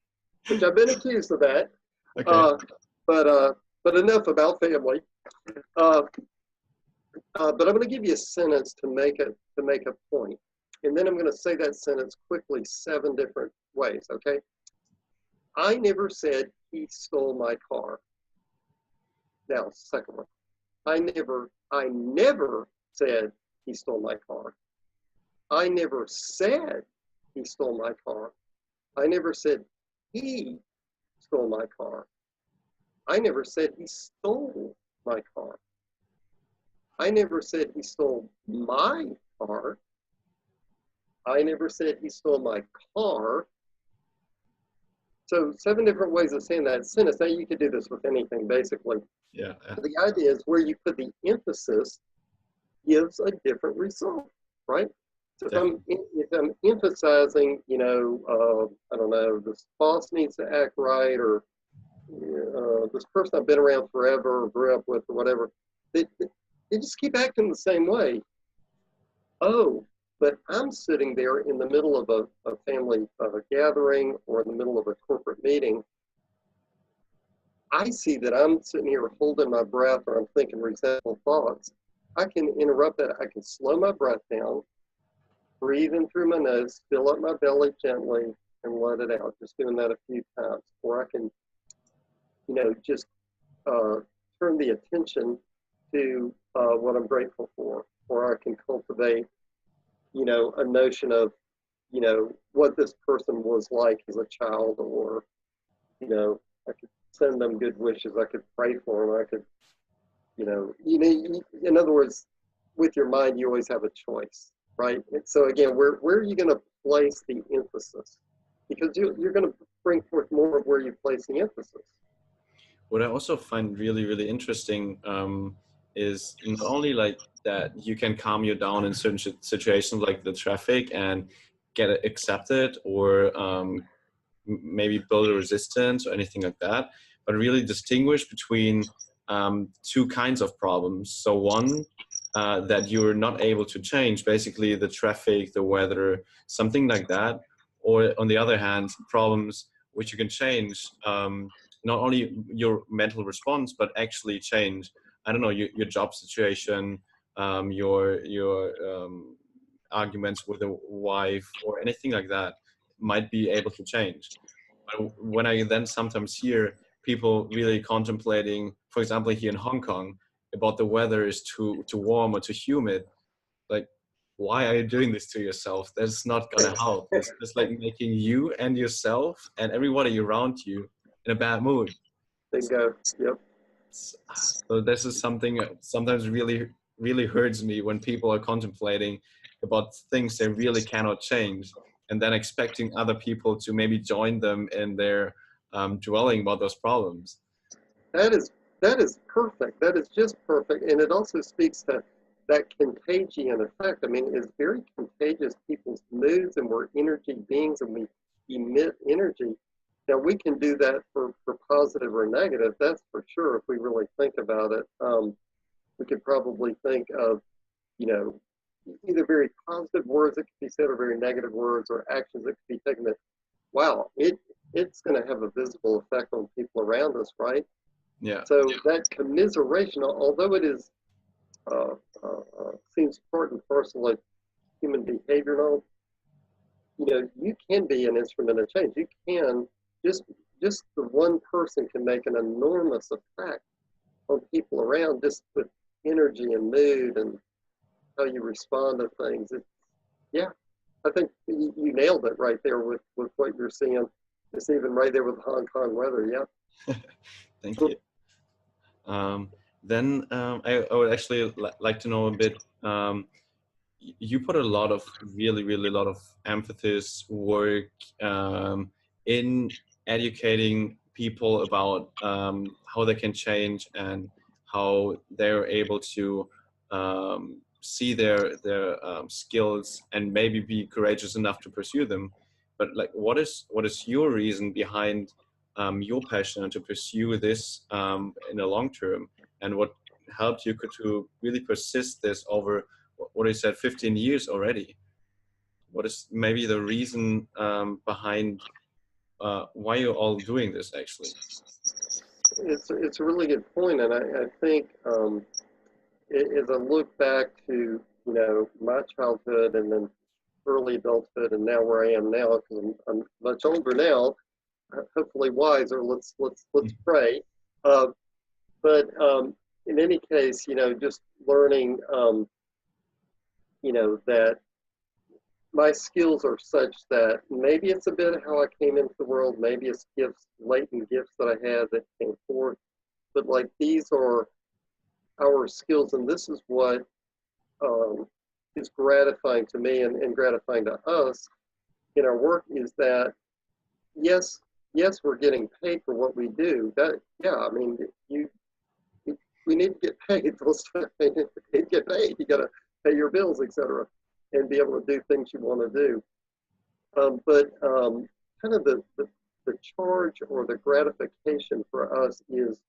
which I've been accused of that. Okay. But enough about family. But I'm going to give you a sentence to make a point, and then I'm going to say that sentence quickly 7 different ways. Okay. I never said he stole my car. Now, second one. I never said he stole my car. I never said he stole my car. I never said he stole my car. I never said he stole my car. I never said he stole my car. I never said he stole my car. So 7 different ways of saying that sentence. Now you could do this with anything, basically. Yeah. The idea is where you put the emphasis gives a different result, right? So if I'm emphasizing, you know, I don't know, this boss needs to act right, or this person I've been around forever or grew up with or whatever, they just keep acting the same way. Oh, but I'm sitting there in the middle of a family gathering, or in the middle of a corporate meeting. I see that I'm sitting here holding my breath, or I'm thinking resentful thoughts. I can interrupt that. I can slow my breath down, breathe in through my nose, fill up my belly gently, and let it out. Just doing that a few times. Or I can, you know, just turn the attention to what I'm grateful for. Or I can cultivate, you know, a notion of, you know, what this person was like as a child, or, you know, I could send them good wishes. I could pray for them. I could, you know, in other words, with your mind, you always have a choice, right? And so again, where are you going to place the emphasis? Because you're going to bring forth more of where you place the emphasis. What I also find really, really interesting is not only like that you can calm you down in certain situations like the traffic and get it accepted, or maybe build a resistance or anything like that, but really distinguish between 2 kinds of problems. So one, that you're not able to change, basically the traffic, the weather, something like that. Or on the other hand, problems which you can change, not only your mental response, but actually change, I don't know, your job situation, your arguments with a wife or anything like that might be able to change. But when I then sometimes hear people really contemplating, for example, here in Hong Kong, about the weather is too warm or too humid, like, why are you doing this to yourself? That's not gonna help. It's just like making you and yourself and everybody around you in a bad mood. Bingo. Yep. So this is something sometimes really hurts me when people are contemplating about things they really cannot change, and then expecting other people to maybe join them in their dwelling about those problems. That is perfect. That is just perfect, and it also speaks to that contagion effect. I mean, it's very contagious. People's moods, and we're energy beings, and we emit energy. Now we can do that for positive or negative. That's for sure. If we really think about it, we could probably think of, you know, either very positive words that could be said or very negative words or actions that could be taken that, wow, it's going to have a visible effect on people around us, right? Yeah. So that commiseration, although it is seems part and parcel of human behavior and all, you know, you can be an instrument of change. You can just the one person can make an enormous effect on people around, just with energy and mood and how you respond to things. Yeah, I think you nailed it right there with what you're seeing. It's even right there with Hong Kong weather. Yeah. Thank you. Then I would actually like to know a bit. You put a lot of really a lot of emphasis work in educating people about how they can change and how they're able to see their skills and maybe be courageous enough to pursue them. But like, what is your reason behind your passion to pursue this in the long term, and what helped you to really persist this over, what is that, 15 years already? What is maybe the reason behind why you're all doing this actually? It's a really good point, and I think as I look back to, you know, my childhood and then early adulthood and now where I am now, because I'm much older now, hopefully wiser. Let's pray. But in any case, you know, just learning, you know, that my skills are such that maybe it's a bit of how I came into the world, maybe it's gifts, latent gifts that I had that came forth, but like these are our skills, and this is what is gratifying to me and gratifying to us in our work, is that yes, we're getting paid for what we do. That, yeah, I mean, we need to get paid. You need to get paid. You got to pay your bills, etc., and be able to do things you want to do. But kind of the charge or the gratification for us is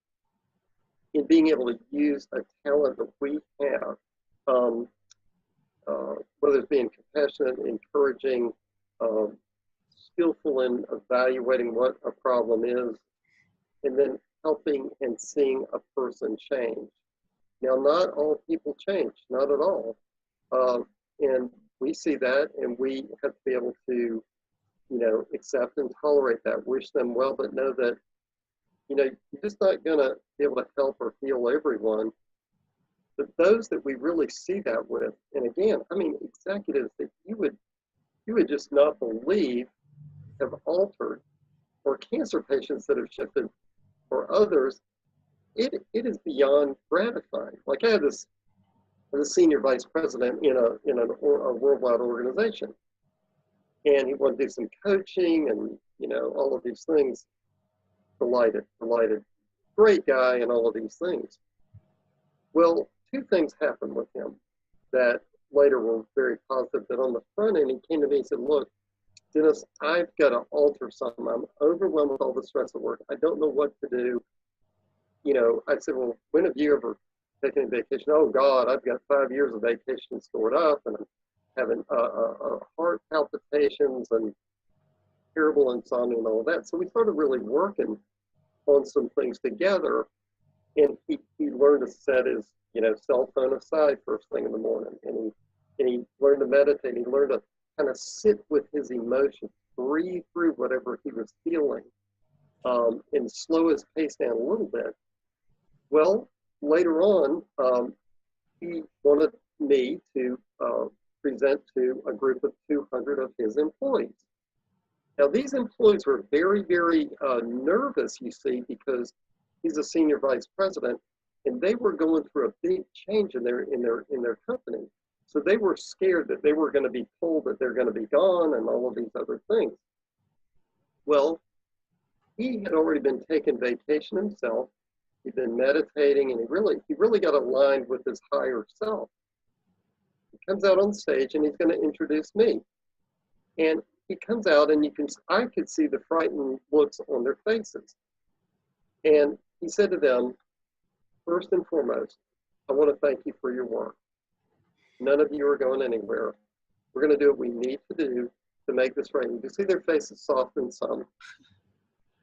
in being able to use a talent that we have, whether it's being compassionate, encouraging, skillful in evaluating what a problem is, and then helping and seeing a person change. Now, not all people change, not at all. And we see that, and we have to be able to, you know, accept and tolerate that, wish them well, but know that, you know, you're just not going to be able to help or heal everyone. But those that we really see that with, and again, I mean, executives that you would just not believe have altered, or cancer patients that have shifted, or others, it is beyond gratifying. Like I had this senior vice president in a worldwide organization, and he wanted to do some coaching and, you know, all of these things. Delighted, great guy, and all of these things. Well, two things happened with him that later were very positive. That on the front end, he came to me and said, "Look, Dennis, I've got to alter something. I'm overwhelmed with all the stress at work. I don't know what to do." You know, I said, "Well, when have you ever taken a vacation?" "Oh God, I've got 5 years of vacation stored up, and I'm having heart palpitations." And terrible insomnia and all of that. So we started really working on some things together, and he learned to set his, cell phone aside first thing in the morning, and he learned to meditate. He learned to kind of sit with his emotions, breathe through whatever he was feeling, and slow his pace down a little bit. Well, later on, he wanted me to present to a group of 200 of his employees. Now, these employees were very, very nervous, you see, because he's a senior vice president, and they were going through a big change in their company. So they were scared that they were going to be told that they're going to be gone and all of these other things. Well, he had already been taking vacation himself. He'd been meditating, and he really got aligned with his higher self. He comes out on stage, and he's going to introduce me. And he comes out, and I could see the frightened looks on their faces. And he said to them, first and foremost, I want to thank you for your work. None of you are going anywhere. We're going to do what we need to do to make this right. You can see their faces soften some.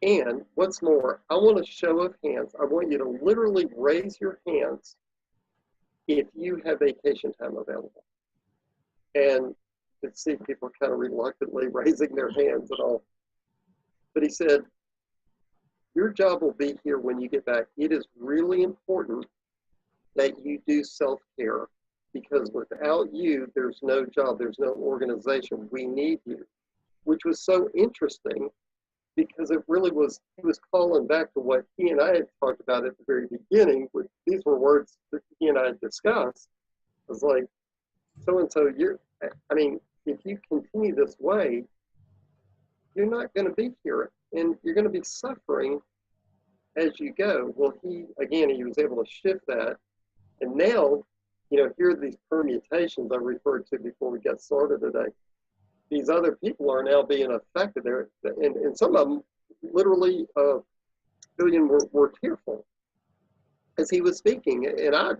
And what's more, I want a show of hands. I want you to literally raise your hands if you have vacation time available. And you could see people kind of reluctantly raising their hands and all. But he said, your job will be here when you get back. It is really important that you do self-care, because without you, there's no job, there's no organization. We need you, which was so interesting, because it really was, he was calling back to what he and I had talked about at the very beginning. These were words that he and I had discussed. It was like, so-and-so, if you continue this way, you're not going to be here, and you're going to be suffering as you go. Well, he was able to shift that. And now, here are these permutations I referred to before we got started today. These other people are now being affected there, and some of them literally, Billion were tearful as he was speaking. And I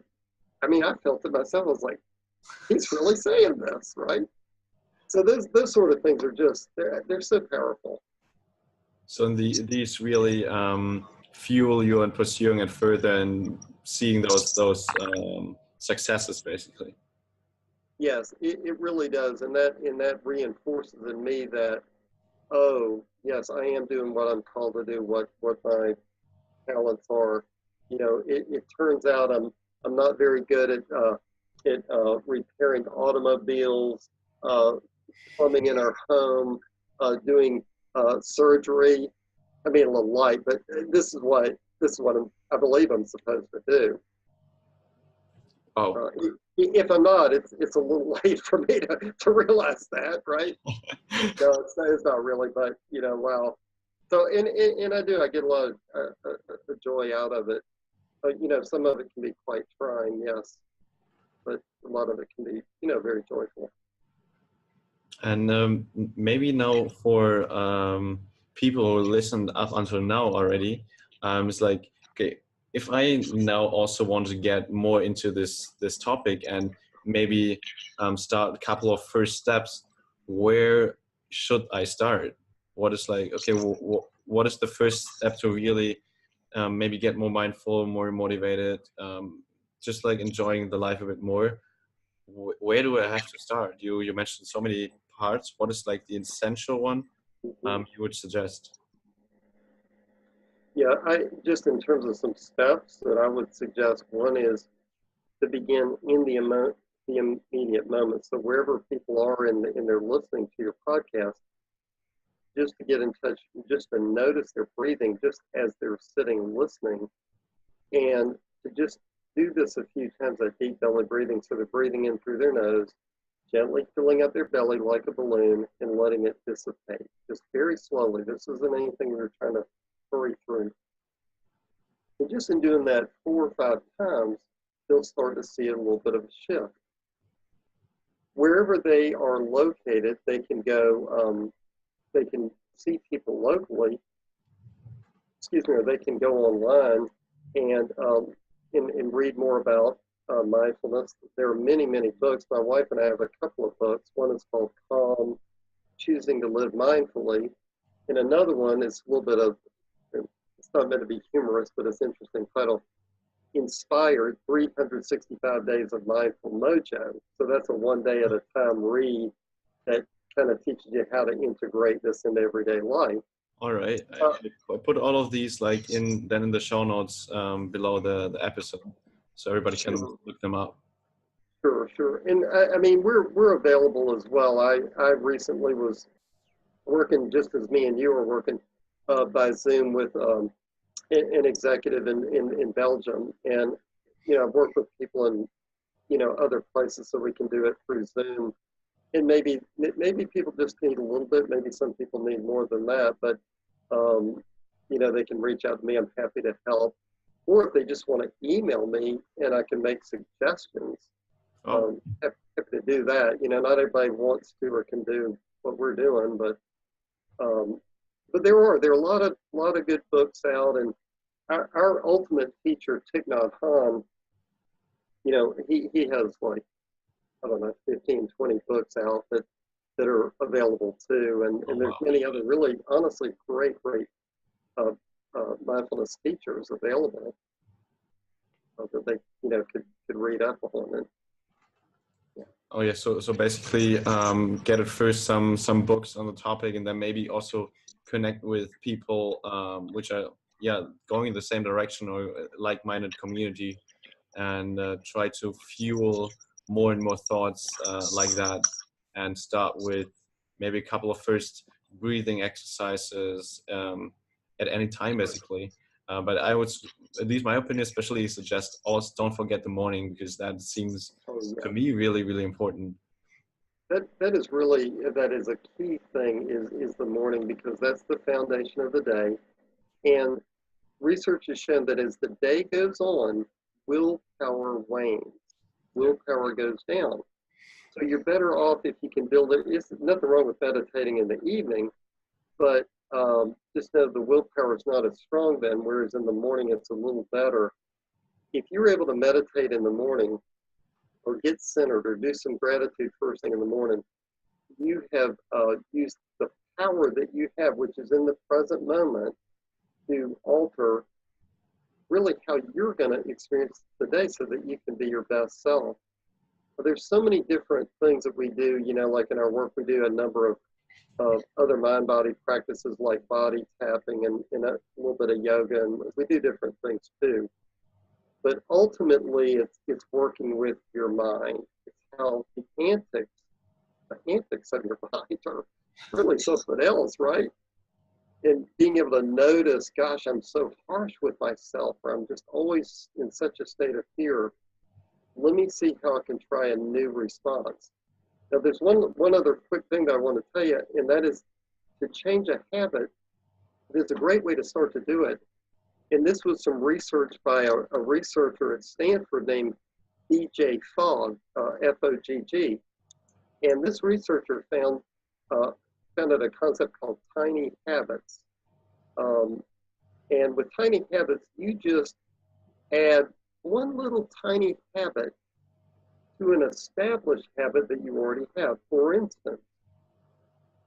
felt it myself. I was like, he's really saying this, right? So those sort of things are just, they're so powerful. So these really fuel you and pursuing it further and seeing those successes, basically. Yes, it really does, and that reinforces in me that, oh yes, I am doing what I'm called to do, what my talents are. It turns out I'm not very good at repairing automobiles, plumbing in our home, doing surgery. I mean, a little light, but this is what I believe I'm supposed to do. Oh. If I'm not, it's a little late for me to realize that, right? No, it's not really, but wow. So and I get a lot of joy out of it. But some of it can be quite trying, yes, but a lot of it can be very joyful. And maybe now for people who listened up until now already, it's like, okay, if I now also want to get more into this topic and maybe start a couple of first steps, where should I start? What is like, okay, what is the first step to really maybe get more mindful, more motivated, just like enjoying the life a bit more? Where do I have to start? You mentioned so many parts. What is like the essential one you would suggest? Yeah, just in terms of some steps that I would suggest, one is to begin in the immediate moment. So wherever people are and they're listening to your podcast, just to get in touch, just to notice their breathing just as they're sitting listening, and to just do this a few times, that deep belly breathing. So they're breathing in through their nose, gently filling up their belly like a balloon and letting it dissipate, just very slowly. This isn't anything we're trying to hurry through. And just in doing that 4 or 5 times, they'll start to see a little bit of a shift. Wherever they are located, they can go, they can see people locally, or they can go online and read more about mindfulness. There are many, many books. My wife and I have a couple of books. One is called Calm, Choosing to Live Mindfully, And another one is a little bit of, it's not meant to be humorous, but it's interesting title, Inspired 365 Days of Mindful Mojo. So that's a one day at a time read that kind of teaches you how to integrate this into everyday life. All right. I put all of these like in the show notes below the episode, so everybody can look them up. Sure, sure. And I mean, we're available as well. I recently was working just as me and you were working by Zoom with an executive in Belgium, and I've worked with people in other places, so we can do it through Zoom. And maybe people just need a little bit. Maybe some people need more than that, but they can reach out to me. I'm happy to help. Or if they just want to email me and I can make suggestions, happy to do that. Not everybody wants to or can do what we're doing, but there are a lot of good books out. And our ultimate teacher, Thich Nhat Hanh, he has like, I don't know, 15, 20 books out that are available too. And there's many other really, honestly, great mindfulness teachers available that they, could read up on. And, yeah. Oh yeah, so basically get at first some books on the topic, and then maybe also connect with people which are going in the same direction or like-minded community, and try to fuel more and more thoughts like that, and start with maybe a couple of first breathing exercises at any time, basically. But I would, at least my opinion, especially suggest also don't forget the morning, because that seems to me really, really important. That is a key thing is the morning, because that's the foundation of the day. And research has shown that as the day goes on, willpower wanes, willpower goes down. So you're better off if you can build it. There's nothing wrong with meditating in the evening, but just know the willpower is not as strong then, whereas in the morning it's a little better. If you're able to meditate in the morning or get centered or do some gratitude first thing in the morning, you have used the power that you have, which is in the present moment, to alter really how you're going to experience the day so that you can be your best self. But there's so many different things that we do, like in our work, we do a number of other mind-body practices like body tapping and a little bit of yoga, and we do different things too. But ultimately, it's working with your mind. It's how the antics of your mind are really something else, right? And being able to notice, gosh, I'm so harsh with myself, or I'm just always in such a state of fear. Let me see how I can try a new response. Now, there's one other quick thing that I want to tell you, and that is to change a habit. There's a great way to start to do it. And this was some research by a researcher at Stanford named B.J. Fogg, F-O-G-G. And this researcher founded a concept called tiny habits. And with tiny habits, you just add one little tiny habit to an established habit that you already have. For instance,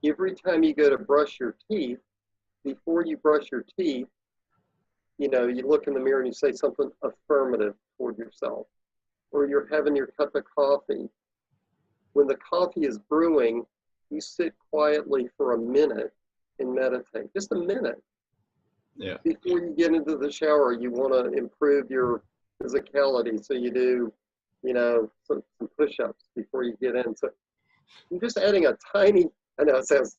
every time you go to brush your teeth, before you brush your teeth, you look in the mirror and you say something affirmative toward yourself. Or you're having your cup of coffee. When the coffee is brewing, you sit quietly for a minute and meditate, just a minute. Yeah. Before you get into the shower, you want to improve your physicality, so you do, some push-ups before you get in. So you're just adding a tiny, I know it sounds,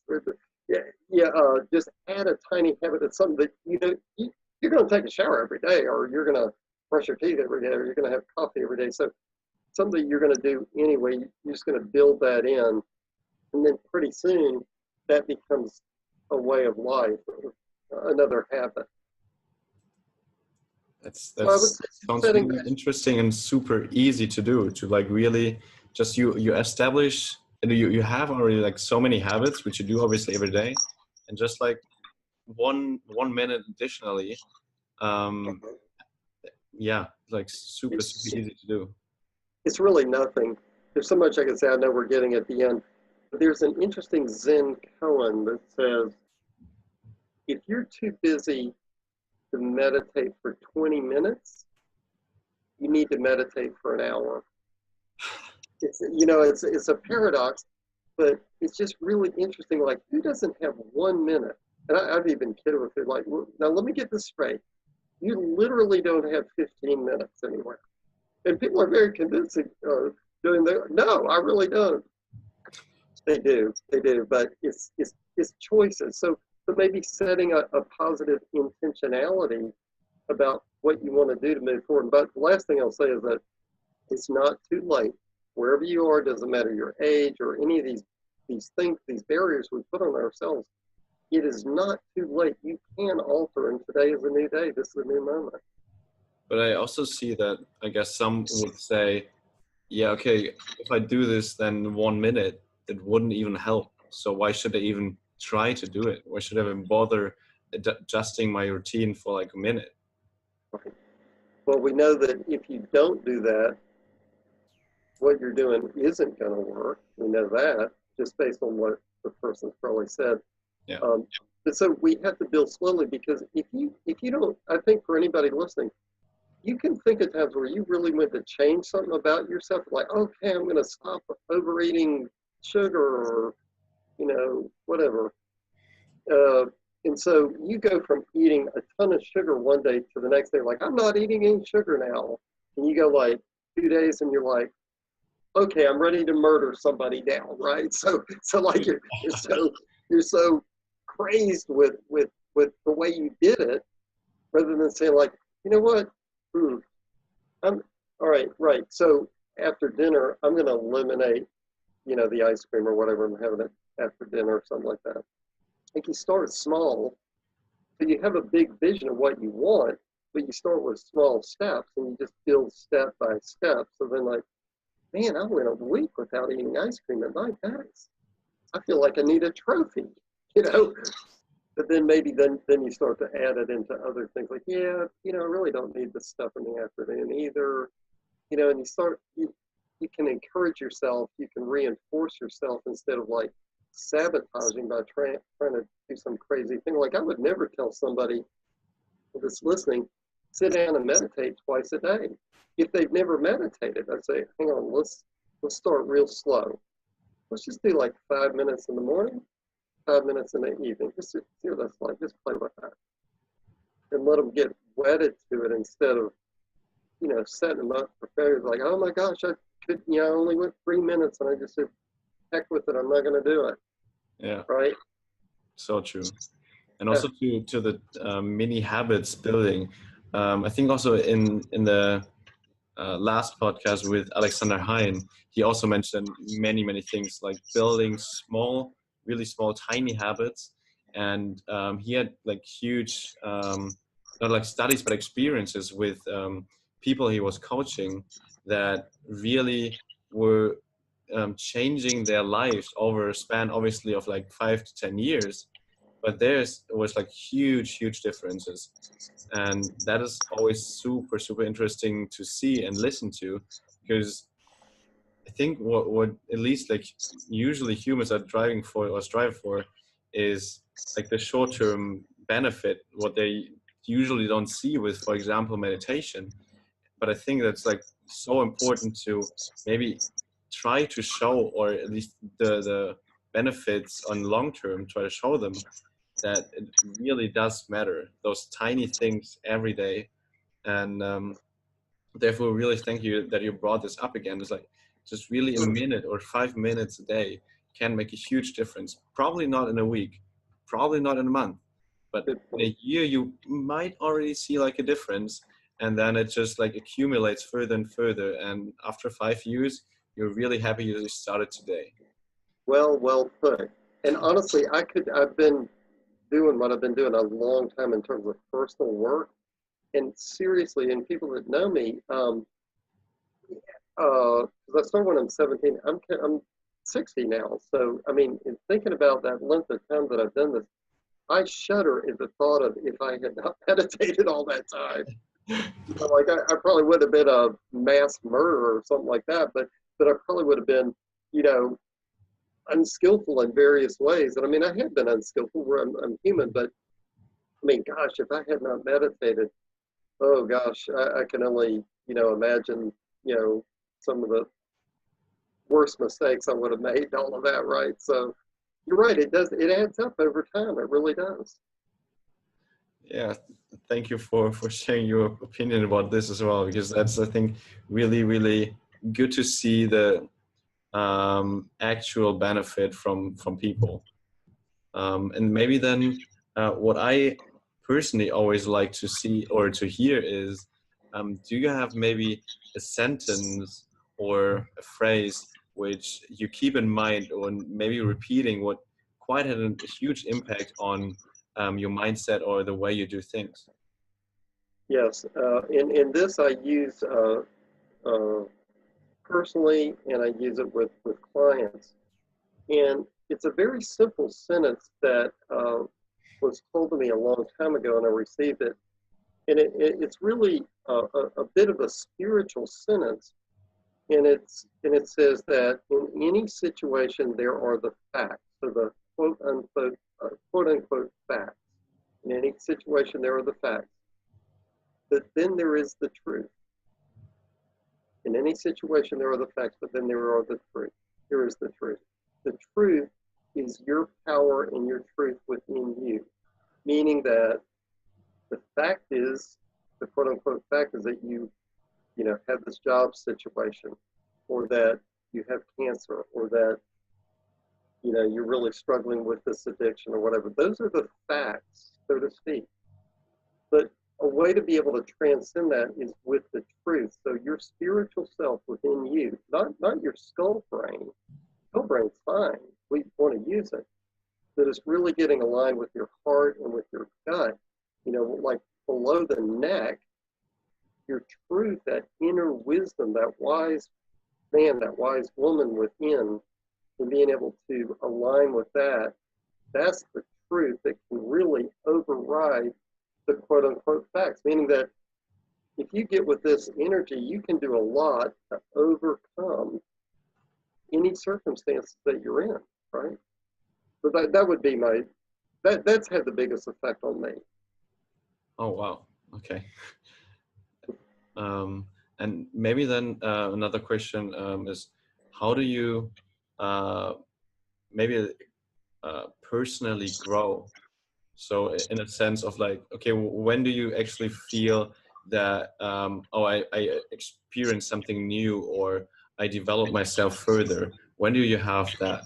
just add a tiny habit. It's something that, you're going to take a shower every day, or you're going to brush your teeth every day, or you're going to have coffee every day. So something you're going to do anyway, you're just going to build that in. And then pretty soon that becomes a way of life, another habit. That's sounds really interesting and super easy to do, to like really just you establish, and you have already like so many habits, which you do obviously every day, and just like one minute additionally, like super easy to do. It's really nothing. There's so much I can say. I know we're getting at the end, but there's an interesting Zen koan that says, if you're too busy to meditate for 20 minutes, you need to meditate for an hour. It's a paradox, but it's just really interesting. Like, who doesn't have 1 minute? And I've even kidded with it. Like, well, now let me get this straight. You literally don't have 15 minutes anywhere. And people are very convincing doing that. No, I really don't. They do, but it's choices. So maybe setting a positive intentionality about what you want to do to move forward. But the last thing I'll say is that it's not too late. Wherever you are, doesn't matter your age or any of these things, these barriers we put on ourselves. It is not too late. You can alter, and today is a new day. This is a new moment. But I also see that, I guess some would say, yeah, okay, if I do this, then 1 minute, it wouldn't even help. So why should I even try to do it? Why should I even bother adjusting my routine for like a minute? Okay. Well, we know that if you don't do that, what you're doing isn't going to work. We know that just based on what the person's probably said. Yeah. But so we have to build slowly, because if you don't, I think for anybody listening, you can think of times where you really want to change something about yourself, like, okay, I'm going to stop overeating sugar or, whatever. And so you go from eating a ton of sugar one day to the next day, like, I'm not eating any sugar now. And you go like 2 days and you're like, okay, I'm ready to murder somebody now, right? So like you're so crazed with the way you did it, rather than saying like, you know what? I'm all right. So after dinner, I'm going to eliminate, the ice cream or whatever I'm having it after dinner or something like that. Like, you start small, so you have a big vision of what you want, but you start with small steps and you just build step by step. So then, like, man, I went a week without eating ice cream at night. I feel like I need a trophy, But then maybe then you start to add it into other things, like, yeah, I really don't need this stuff in the afternoon either, and you can encourage yourself, you can reinforce yourself instead of like sabotaging by trying to do some crazy thing. Like, I would never tell somebody that's listening, sit down and meditate twice a day. If they've never meditated, I'd say, hang on, let's start real slow. Let's just do like 5 minutes in the morning, 5 minutes in the evening. Just see what that's like. Just play with that. And let them get wedded to it instead of, setting them up for failure. Like, oh my gosh, I only went 3 minutes and I just said, heck with it, I'm not going to do it. Yeah. Right? So true. And also to the mini habits building. I think also in the last podcast with Alexander Hein, he also mentioned many things, like building really small, tiny habits. And he had like huge, not like studies, but experiences with people he was coaching that really were changing their lives over a span, obviously, of like 5 to 10 years. But theirs was like huge differences. And that is always super interesting to see and listen to, because I think what at least like usually humans are driving for or strive for is like the short-term benefit, what they usually don't see with, for example, meditation. But I think that's like so important to maybe try to show, or at least the benefits on long term, try to show them that it really does matter, those tiny things every day. And therefore really thank you that you brought this up again. It's like just really a minute or 5 minutes a day can make a huge difference. Probably not in a week, probably not in a month, but in a year you might already see like a difference. And then it just like accumulates further and further, and after 5 years you're really happy you started today. Well put. And honestly, I've been doing what I've been doing a long time in terms of personal work. And seriously, and people that know me, because I started when I'm 17, I'm 60 now. So, I mean, in thinking about that length of time that I've done this, I shudder at the thought of if I had not meditated all that time. Like, I probably would have been a mass murderer or something like that, but I probably would have been, unskillful in various ways. And I mean, I have been unskillful where I'm human, but mean, gosh, if I had not meditated, oh gosh, I can only, imagine, some of the worst mistakes I would have made, all of that, right? So you're right, it adds up over time. It really does. Yeah, thank you for sharing your opinion about this as well, because that's, I think, really, really good to see the actual benefit from people. And maybe then what I personally always like to see or to hear is, do you have maybe a sentence or a phrase which you keep in mind, or maybe repeating, what quite had a huge impact on your mindset or the way you do things? Yes. In this, I use uh, personally, and I use it with clients. And it's a very simple sentence that was told to me a long time ago, and I received it. And it's really a bit of a spiritual sentence. And it says that in any situation, there are the facts. So the quote unquote facts. In any situation, there are the facts. But then there is the truth. In any situation, there are the facts, but then there are the truth. Here is the truth. The truth is your power and your truth within you, meaning that the fact is, the quote unquote fact is that you have this job situation, or that you have cancer, or that, you're really struggling with this addiction or whatever. Those are the facts, so to speak. But a way to be able to transcend that is with the truth. So your spiritual self within you, not your skull brain. Skull brain's fine. We want to use it. But it's really getting aligned with your heart and with your gut. Like below the neck, your truth, that inner wisdom, that wise man, that wise woman within, and being able to align with that, that's the truth that can really override the quote unquote facts, meaning that if you get with this energy, you can do a lot to overcome any circumstances that you're in, right? So that would be that's had the biggest effect on me. Oh, wow. Okay. And maybe then another question is, how do you maybe personally grow? So in a sense of like, okay, when do you actually feel that, I experienced something new, or I develop myself further? When do you have that?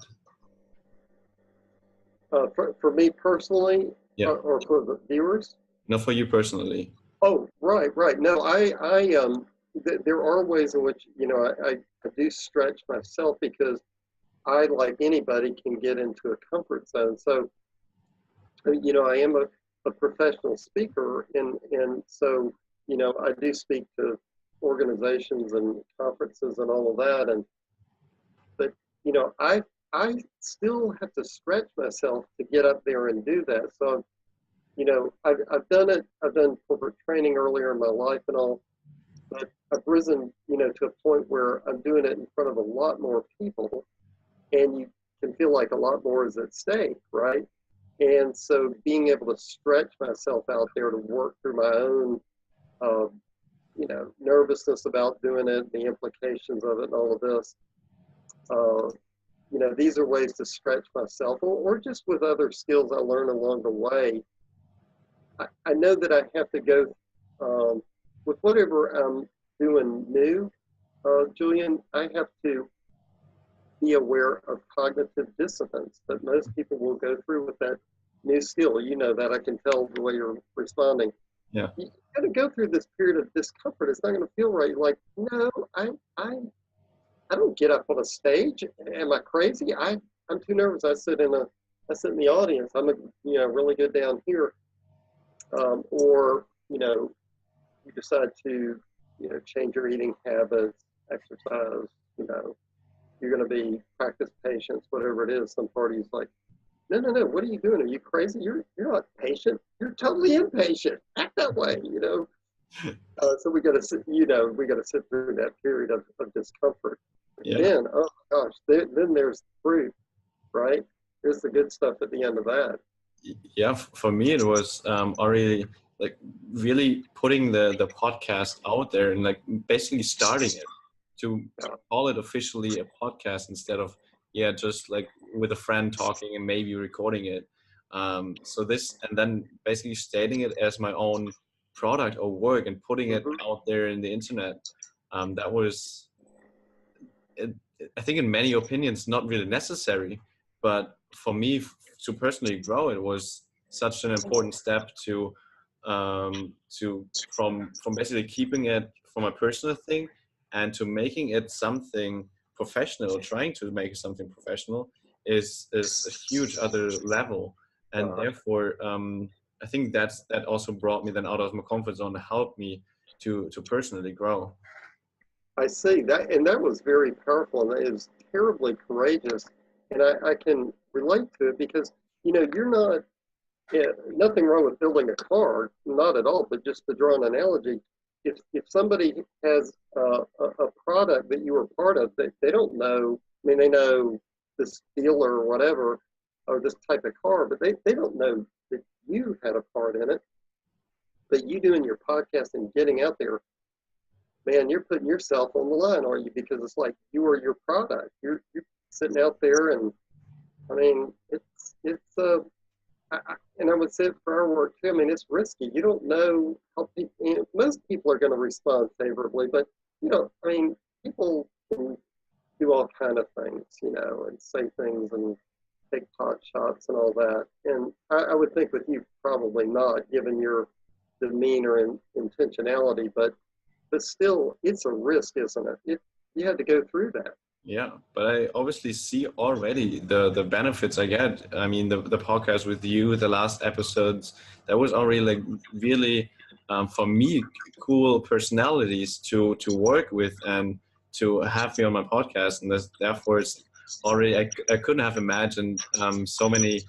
For me personally, Yeah. or for the viewers? Not for you personally. Oh, right. No, there are ways in which, I do stretch myself, because I, like anybody, can get into a comfort zone. So, I am a professional speaker, and so, I do speak to organizations and conferences and all of that. But, I still have to stretch myself to get up there and do that. So, I've done it. I've done corporate training earlier in my life and all, but I've risen, to a point where I'm doing it in front of a lot more people, and you can feel like a lot more is at stake, right? And so being able to stretch myself out there to work through my own, nervousness about doing it, the implications of it, and all of this, uh, these are ways to stretch myself, or just with other skills I learn along the way. I know that I have to go with whatever I'm doing new, Julian. I have to be aware of cognitive dissonance that most people will go through with that new skill. You know that, I can tell the way you're responding. Yeah. You got to go through this period of discomfort. It's not going to feel right. You're like, no, I don't get up on a stage. Am I crazy? I'm too nervous. I sit in the audience. I'm really good down here. Or you decide to change your eating habits, exercise. You're going to be practice patience, whatever it is. Some parties like, no. What are you doing? Are you crazy? You're not patient. You're totally impatient. Act that way. So we got to sit. We got to sit through that period of discomfort. Yeah. Then, oh gosh, then there's fruit, right? There's the good stuff at the end of that. Yeah, for me it was already like really putting the podcast out there and like basically starting it to Yeah. call it officially a podcast instead of just like with a friend talking and maybe recording it. So this, and then basically stating it as my own product or work and putting it Hmm. out there in the internet. That was it, I think in many opinions not really necessary, but for me to personally grow, it was such an important step to from basically keeping it from a personal thing and to making it something professional. Trying to make it something professional is a huge other level, and Uh, therefore I think that also brought me then out of my comfort zone and helped me to personally grow. I see that, and that was very powerful, and it was terribly courageous. And I can relate to it because, you're not, nothing wrong with building a car, not at all, but just to draw an analogy, if somebody has a product that you were part of, they don't know, I mean, they know this dealer or whatever, or this type of car, but they don't know that you had a part in it. But you doing your podcast and getting out there, man, you're putting yourself on the line, are you? Because it's like you are your product. You're sitting out there, and I mean, it's and I would say it for our work too. I mean, it's risky. You don't know how people. Most people are going to respond favorably, but I mean, people can do all kind of things, and say things and take pot shots and all that. And I would think with you, probably not, given your demeanor and intentionality, but still, it's a risk, isn't it? You had to go through that. Yeah, but I obviously see already the benefits I get. I mean, the podcast with you, the last episodes, that was already like really for me cool personalities to work with and to have me on my podcast, and therefore it's already I couldn't have imagined so many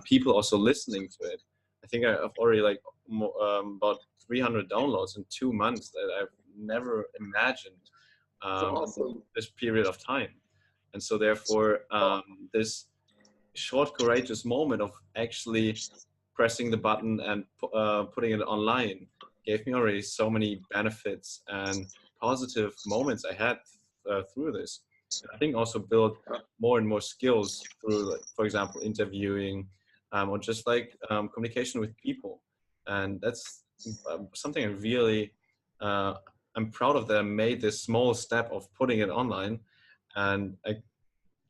people also listening to it. I think I've already like about 300 downloads in 2 months that I've never imagined It's in awesome. this period of time. And so therefore, this short courageous moment of actually pressing the button and putting it online gave me already so many benefits and positive moments I had through this. And I think also build more and more skills through, like, for example, interviewing or just like communication with people. And that's something I really I'm proud of that I made this small step of putting it online. And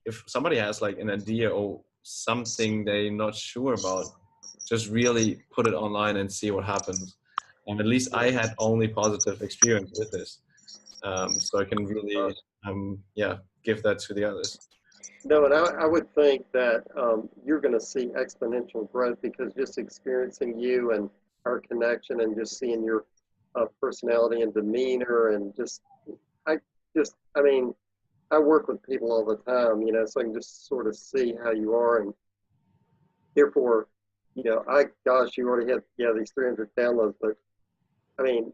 if somebody has like an idea or something they're not sure about, just really put it online and see what happens. And at least I had only positive experience with this. So I can Uh, really, give that to the others. no, and I would think that you're going to see exponential growth because just experiencing you and our connection and just seeing your personality and demeanor and I I mean, I work with people all the time, so I can just sort of see how you are. And therefore, gosh, you already had, these 300 downloads, but I mean,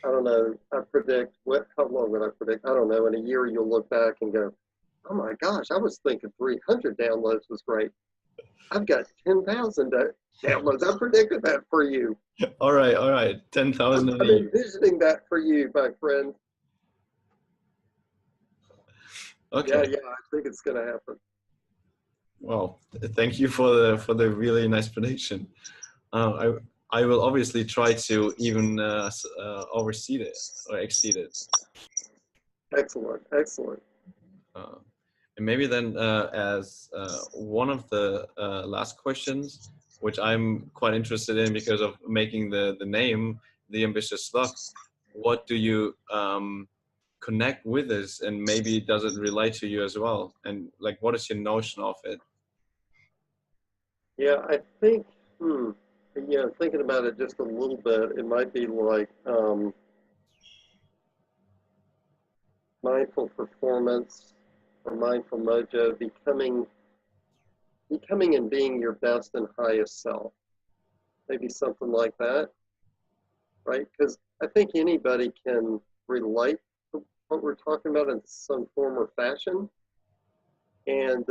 I don't know. I predict how long would I predict? I don't know. In a year, you'll look back and go, oh my gosh, I was thinking 300 downloads was great. I've got 10,000 downloads. I predicted that for you. All right. 10,000 in a I'm year. envisioning that for you, my friend. Okay. Yeah, I think it's going to happen. Well, thank you for the really nice prediction. I will obviously try to even oversee it or exceed it. Excellent, excellent. Uh, and maybe then as one of the last questions, which I'm quite interested in because of making the name, The Ambitious Sloth, what do you connect with this, and maybe does it relate to you as well? And like, what is your notion of it? Yeah, I think, thinking about it just a little bit, it might be like mindful performance or mindful mojo, becoming and being your best and highest self. Maybe something like that, right? Because I think anybody can relate to what we're talking about in some form or fashion. And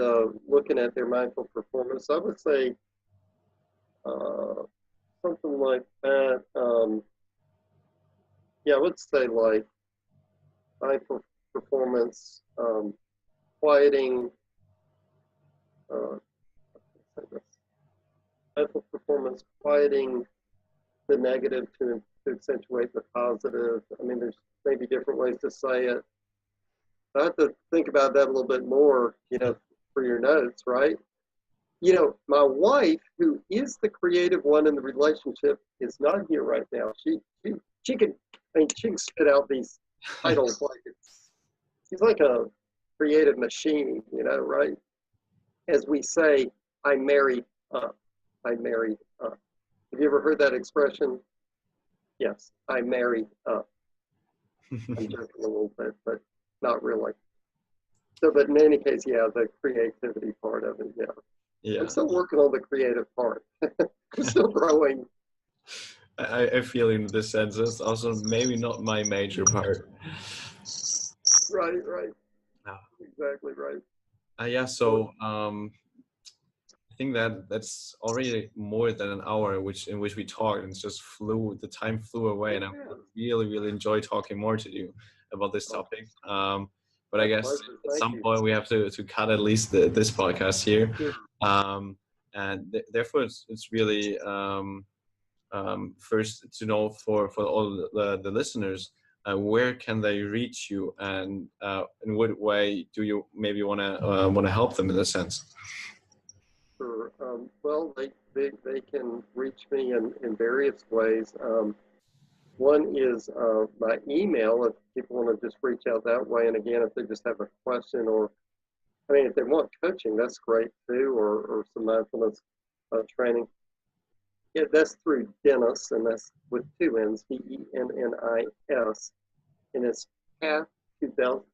looking at their mindful performance, I would say something like that. Yeah, I would say like mindful performance, quieting, mindful performance, quieting the negative to accentuate the positive. I mean, there's maybe different ways to say it. I have to think about that a little bit more, for your notes, right? My wife, who is the creative one in the relationship, is not here right now. She can spit out these titles like she's like a creative machine, right? As we say, I married up. I married up. Have you ever heard that expression? Yes, I married up. I'm joking a little bit, but not really. So, but in any case, yeah, the creativity part of it, yeah. Yeah. I'm still working on the creative part. I'm still growing. I feel in this sense, it's also maybe not my major part. Right. Yeah. Exactly right. Yeah, so I think that's already more than an hour in which we talked, and the time flew away, and I really enjoy talking more to you about this topic. But I guess at some point we have to cut at least this podcast here. And therefore it's really first to know for all the listeners, where can they reach you, and in what way do you maybe want to help them in this sense? Sure. Well, they can reach me in various ways. One is my email, if people want to just reach out that way. And again, if they just have a question, or if they want coaching, that's great too, or some mindfulness training. Yeah, that's through Dennis, and that's with two N's, Dennis, and it's path to best,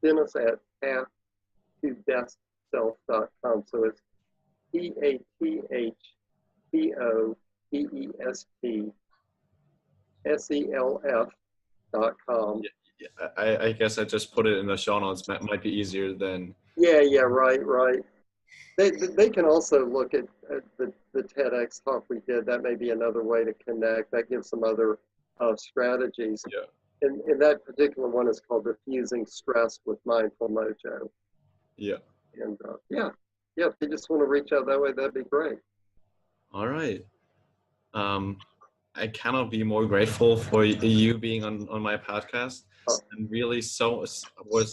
Dennis at path2bestself.com. So it's pathtoBestself.com. Yeah, I guess I just put it in the show notes. Might be easier than. Yeah, right. They can also look at the TEDx talk we did. That may be another way to connect. That gives some other strategies. Yeah. And that particular one is called Diffusing Stress with Mindful Mojo. Yeah. And if you just want to reach out that way, that'd be great. All right. I cannot be more grateful for you being on my podcast. And really was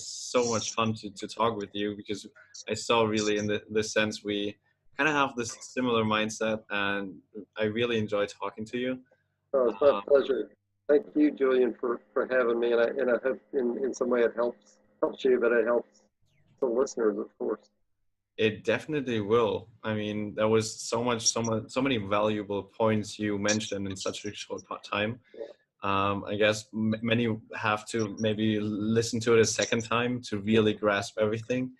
so much fun to talk with you, because I saw really in the sense we kind of have this similar mindset, and I really enjoy talking to you. It's my pleasure. Thank you, Julian, for having me, and I hope in some way it helps you, but it helps the listeners, of course. It definitely will. I mean, there was so many valuable points you mentioned in such a short time. I guess many have to maybe listen to it a second time to really grasp everything.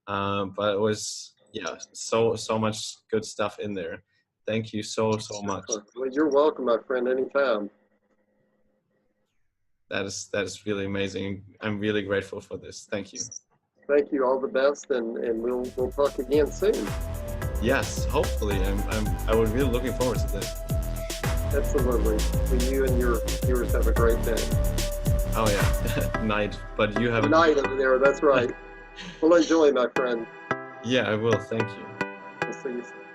But it was, so much good stuff in there. Thank you so much. Well, you're welcome, my friend, anytime. That is really amazing. I'm really grateful for this. Thank you. Thank you. All the best, and we'll talk again soon. Yes, hopefully. I was really looking forward to this. Absolutely. Well, you and your viewers have a great day. Oh yeah, night. But you have a night over there. That's right. Well, enjoy, my friend. Yeah, I will. Thank you. We'll see you soon.